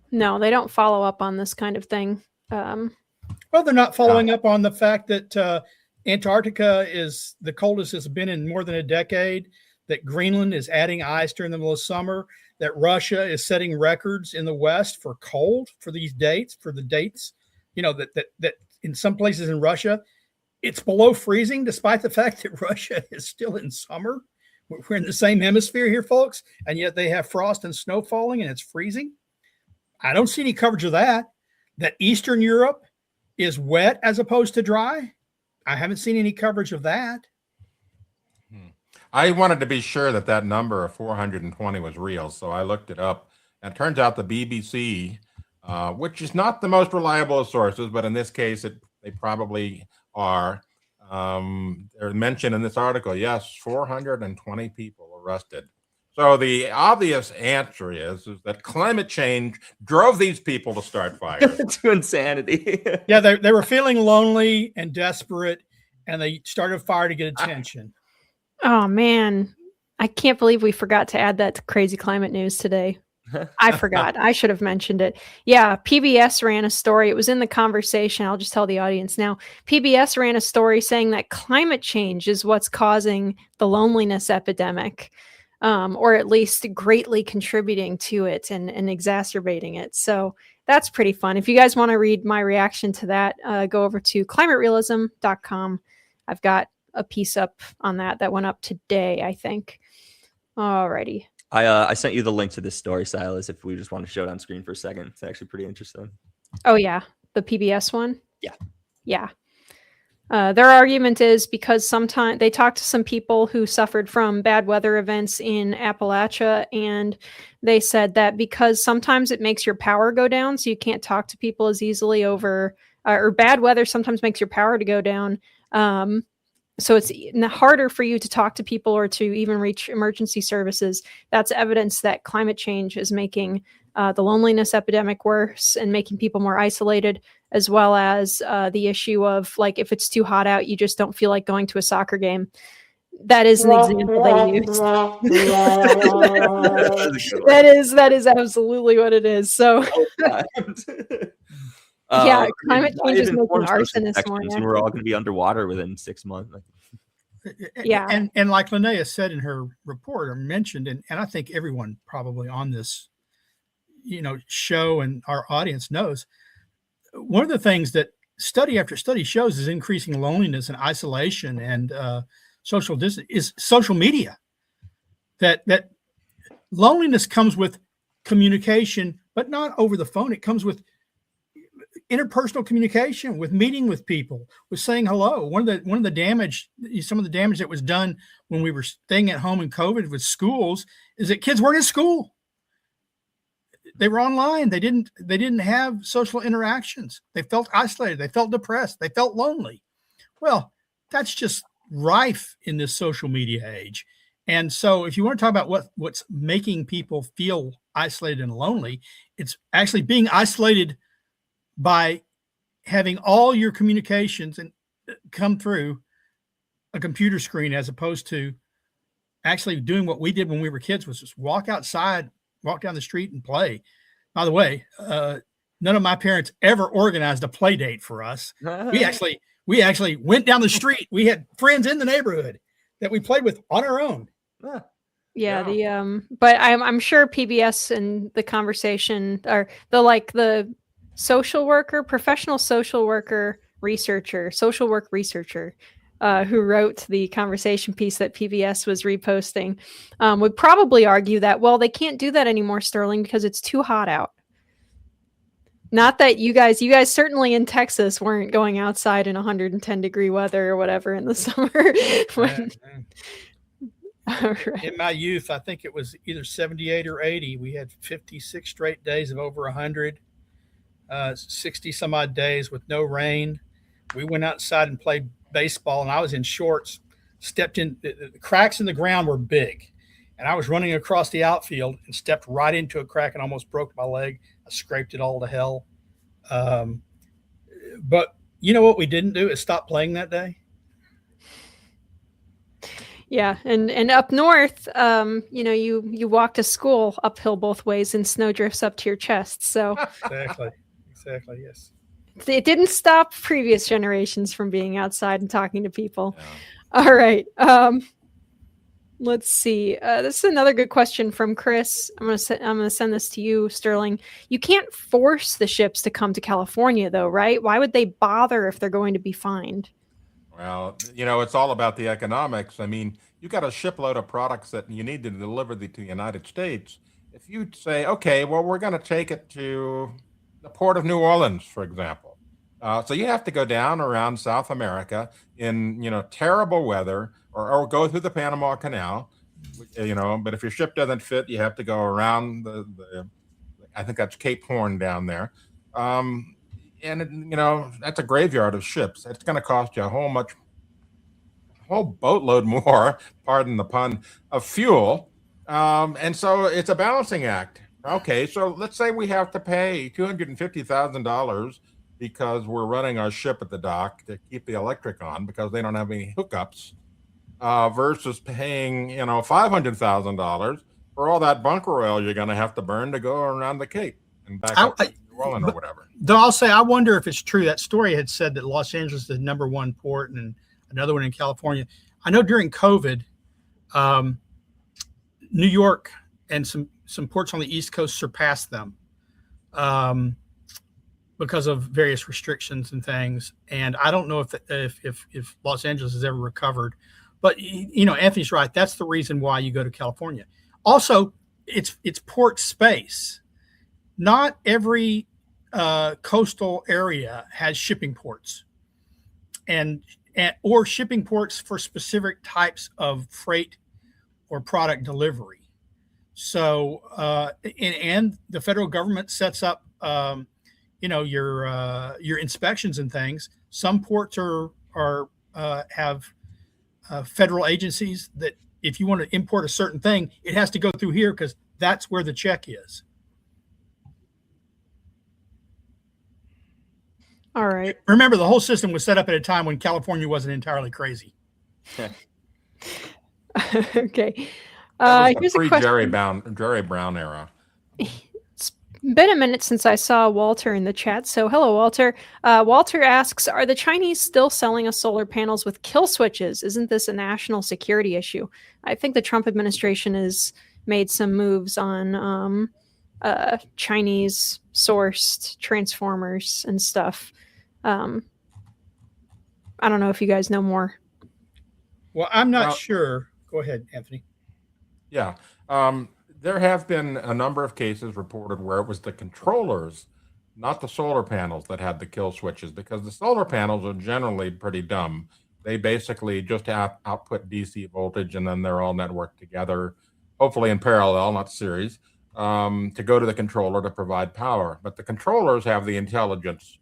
No, they don't follow up on this kind of thing. Well, they're not following up on the fact that Antarctica is the coldest it's been in more than a decade, that Greenland is adding ice during the middle of summer, that Russia is setting records in the West for cold for the dates, that in some places in Russia, it's below freezing, despite the fact that Russia is still in summer. We're in the same hemisphere here, folks, and yet they have frost and snow falling and it's freezing. I don't see any coverage of that. That Eastern Europe is wet as opposed to dry. I haven't seen any coverage of that. I wanted to be sure that that number of 420 was real, so I looked it up. And it turns out the BBC, which is not the most reliable of sources, but in this case, they probably are. They're mentioned in this article. Yes, 420 people arrested. So the obvious answer is that climate change drove these people to start fires. To insanity. Yeah, they were feeling lonely and desperate, and they started a fire to get attention. Oh man, I can't believe we forgot to add that to crazy climate news today. I forgot. I should have mentioned it. Yeah, PBS ran a story. It was in the conversation. I'll just tell the audience now. PBS ran a story saying that climate change is what's causing the loneliness epidemic, or at least greatly contributing to it and exacerbating it. So that's pretty fun. If you guys want to read my reaction to that, go over to climaterealism.com. I've got a piece up on that went up today, I think. Alrighty. I sent you the link to this story, Silas, if we just want to show it on screen for a second. It's actually pretty interesting. Oh yeah, the PBS one? Yeah. Yeah. Their argument is because sometimes they talked to some people who suffered from bad weather events in Appalachia, and they said that because sometimes it makes your power go down, so you can't talk to people as easily over, or bad weather sometimes makes your power to go down. So it's harder for you to talk to people or to even reach emergency services. That's evidence that climate change is making the loneliness epidemic worse and making people more isolated, as well as the issue of, like, if it's too hot out, you just don't feel like going to a soccer game. That is an example they use. that is absolutely what it is. So yeah, climate change is making arsonists more active. We're all going to be underwater within 6 months. Yeah, and like Linnea said in her report, or mentioned, and I think everyone probably on this, show and our audience knows, one of the things that study after study shows is increasing loneliness and isolation and social distance is social media. That loneliness comes with communication, but not over the phone. It comes with interpersonal communication, with meeting with people, with saying hello. Some of the damage that was done when we were staying at home in COVID with schools is that kids weren't in school. They were online. They didn't have social interactions. They felt isolated. They felt depressed. They felt lonely. Well, that's just rife in this social media age. And so if you want to talk about what's making people feel isolated and lonely, it's actually being isolated by having all your communications and come through a computer screen, as opposed to actually doing what we did when we were kids, was just walk outside, walk down the street and play. By the way, none of my parents ever organized a play date for us. We actually went down the street. We had friends in the neighborhood that we played with on our own. Yeah, but I'm sure PBS and the conversation, or the social worker, professional social work researcher, who wrote the conversation piece that PBS was reposting, would probably argue that, well, they can't do that anymore, Sterling, because it's too hot out. Not that you guys certainly in Texas weren't going outside in 110-degree weather or whatever in the summer. Right. In my youth, I think it was either 78 or 80. We had 56 straight days of over 100. 60 some odd days with no rain. We went outside and played baseball, and I was in shorts, stepped in, the cracks in the ground were big, and I was running across the outfield and stepped right into a crack and almost broke my leg. I scraped it all to hell. But you know what we didn't do is stop playing that day. Yeah, and up north, you walk to school uphill both ways and snow drifts up to your chest. So Exactly, yes. It didn't stop previous generations from being outside and talking to people. Yeah. All right. Let's see. This is another good question from Chris. I'm gonna send this to you, Sterling. You can't force the ships to come to California, though, right? Why would they bother if they're going to be fined? Well, it's all about the economics. I mean, you got a shipload of products that you need to deliver to the United States. If you say, okay, well, we're going to take it to the port of New Orleans, for example, So you have to go down around South America in, terrible weather, or go through the Panama Canal, but if your ship doesn't fit, you have to go around I think that's Cape Horn down there. That's a graveyard of ships. It's going to cost you a whole boatload more, pardon the pun, of fuel. And so it's a balancing act. Okay, so let's say we have to pay $250,000 because we're running our ship at the dock to keep the electric on because they don't have any hookups, versus paying, $500,000 for all that bunker oil you're going to have to burn to go around the Cape and back up to New Orleans or whatever. Though I'll say, I wonder if it's true. That story had said that Los Angeles is the number one port and another one in California. I know during COVID, New York and some ports on the East Coast surpassed them because of various restrictions and things. And I don't know if Los Angeles has ever recovered, but Anthony's right. That's the reason why you go to California. Also, it's port space. Not every coastal area has shipping ports or shipping ports for specific types of freight or product delivery. So, and the federal government sets up, your inspections and things. Some ports have federal agencies that if you want to import a certain thing, it has to go through here because that's where the check is. All right. Remember, the whole system was set up at a time when California wasn't entirely crazy. Okay. Here's a question. Jerry Brown era. It's been a minute since I saw Walter in the chat. So hello, Walter. Walter asks, are the Chinese still selling us solar panels with kill switches? Isn't this a national security issue? I think the Trump administration has made some moves on Chinese sourced transformers and stuff. I don't know if you guys know more. Well, I'm not sure. Go ahead, Anthony. Yeah. There have been a number of cases reported where it was the controllers, not the solar panels, that had the kill switches, because the solar panels are generally pretty dumb. They basically just output DC voltage, and then they're all networked together, hopefully in parallel, not series, to go to the controller to provide power. But the controllers have the intelligence,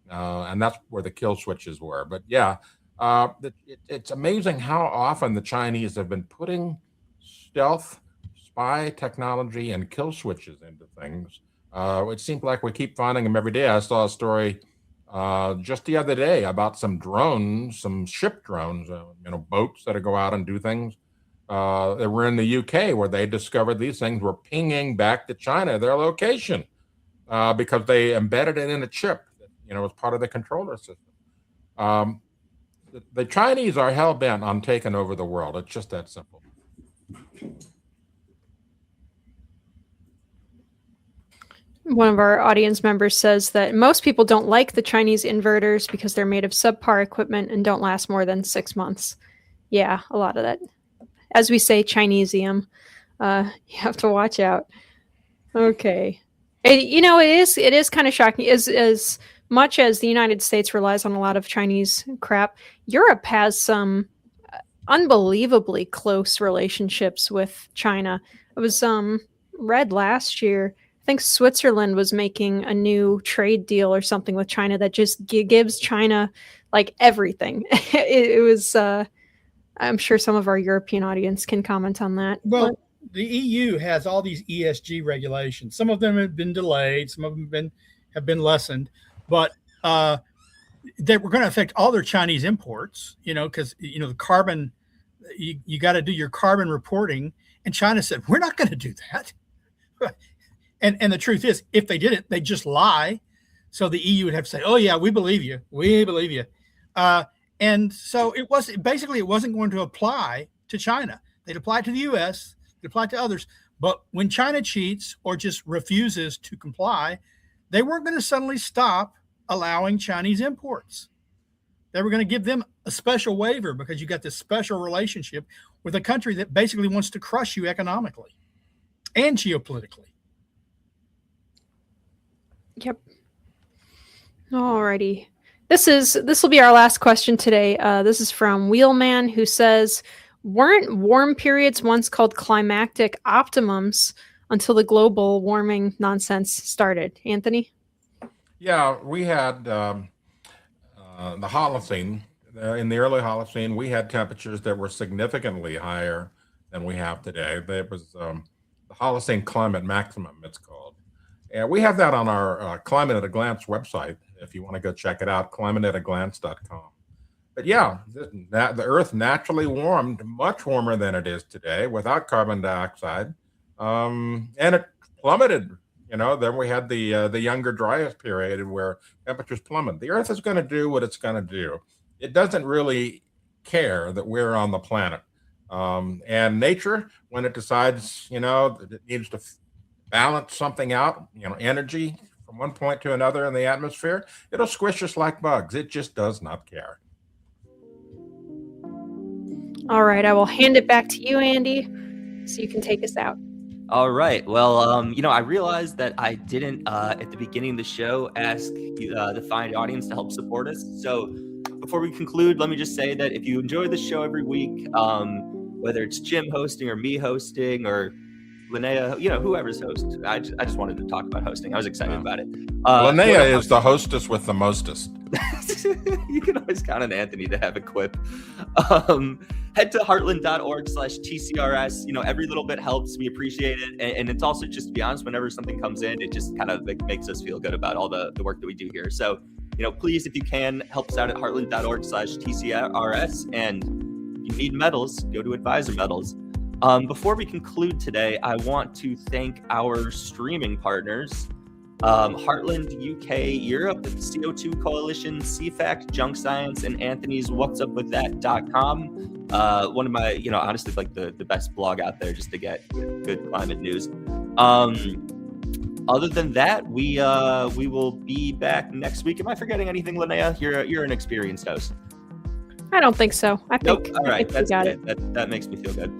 and that's where the kill switches were. But yeah, it's amazing how often the Chinese have been putting stealth, spy technology, and kill switches into things. It seems like we keep finding them every day. I saw a story just the other day about some drones, some ship drones, boats that go out and do things. They were in the UK where they discovered these things were pinging back to China, their location, because they embedded it in a chip that, was part of the controller system. The Chinese are hell-bent on taking over the world. It's just that simple. One of our audience members says that most people don't like the Chinese inverters because they're made of subpar equipment and don't last more than 6 months. Yeah, a lot of that. As we say, Chinesium. You have to watch out. Okay. It is kind of shocking. As much as the United States relies on a lot of Chinese crap, Europe has some unbelievably close relationships with China. It was read last year. I think Switzerland was making a new trade deal or something with China that just gives China like everything. It was. I'm sure some of our European audience can comment on that. Well, the EU has all these ESG regulations. Some of them have been delayed. Some of them have been lessened. But they were going to affect all their Chinese imports, because, the carbon, you got to do your carbon reporting. And China said, we're not going to do that. And the truth is, if they did it, they'd just lie. So the EU would have to say, oh, yeah, we believe you. We believe you. And so it wasn't going to apply to China. They'd apply to the U.S., they'd apply to others. But when China cheats or just refuses to comply, they weren't going to suddenly stop allowing Chinese imports. They were going to give them a special waiver because you got this special relationship with a country that basically wants to crush you economically and geopolitically. Yep. Alrighty. This will be our last question today. This is from Wheelman, who says, weren't warm periods once called climactic optimums until the global warming nonsense started? Anthony? Yeah, we had the Holocene. In the early Holocene, we had temperatures that were significantly higher than we have today. It was the Holocene climate maximum, it's called. And we have that on our Climate at a Glance website, if you want to go check it out, climateataglance.com. But yeah, the Earth naturally warmed much warmer than it is today without carbon dioxide. And it plummeted. Then we had the younger Dryas period where temperatures plummeted. The Earth is going to do what it's going to do. It doesn't really care that we're on the planet. And nature, when it decides, that it needs to balance something out, energy from one point to another in the atmosphere, it'll squish us like bugs. It just does not care. All right, I will hand it back to you, Andy, so you can take us out. All right. Well, I realized that I didn't, at the beginning of the show, ask the fine audience to help support us. So before we conclude, let me just say that if you enjoy the show every week, whether it's Jim hosting or me hosting or Linnea, whoever's host, I just wanted to talk about hosting. I was excited about it. Linnea is the hostess with the mostest. You can always count on Anthony to have a quip. Head to heartland.org/TCRS. Every little bit helps. We appreciate it. And it's also, just to be honest, whenever something comes in, it just kind of makes us feel good about all the work that we do here. So, please, if you can, help us out at heartland.org/TCRS. And if you need medals, go to Advisor Medals. Before we conclude today, I want to thank our streaming partners, Heartland UK Europe, CO2 Coalition, CFAC, Junk Science, and Anthony's whatsupwiththat.com. One of my, honestly, like the best blog out there just to get good climate news. Other than that, we will be back next week. Am I forgetting anything, Linnea? You're an experienced host. I don't think so. I think, nope. All right, that's good. That makes me feel good.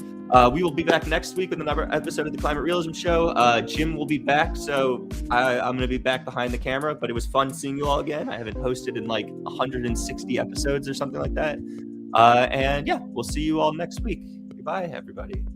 We will be back next week with another episode of the Climate Realism Show. Jim will be back, so I'm going to be back behind the camera, but it was fun seeing you all again. I haven't hosted in like 160 episodes or something like that. And yeah, we'll see you all next week. Goodbye, everybody.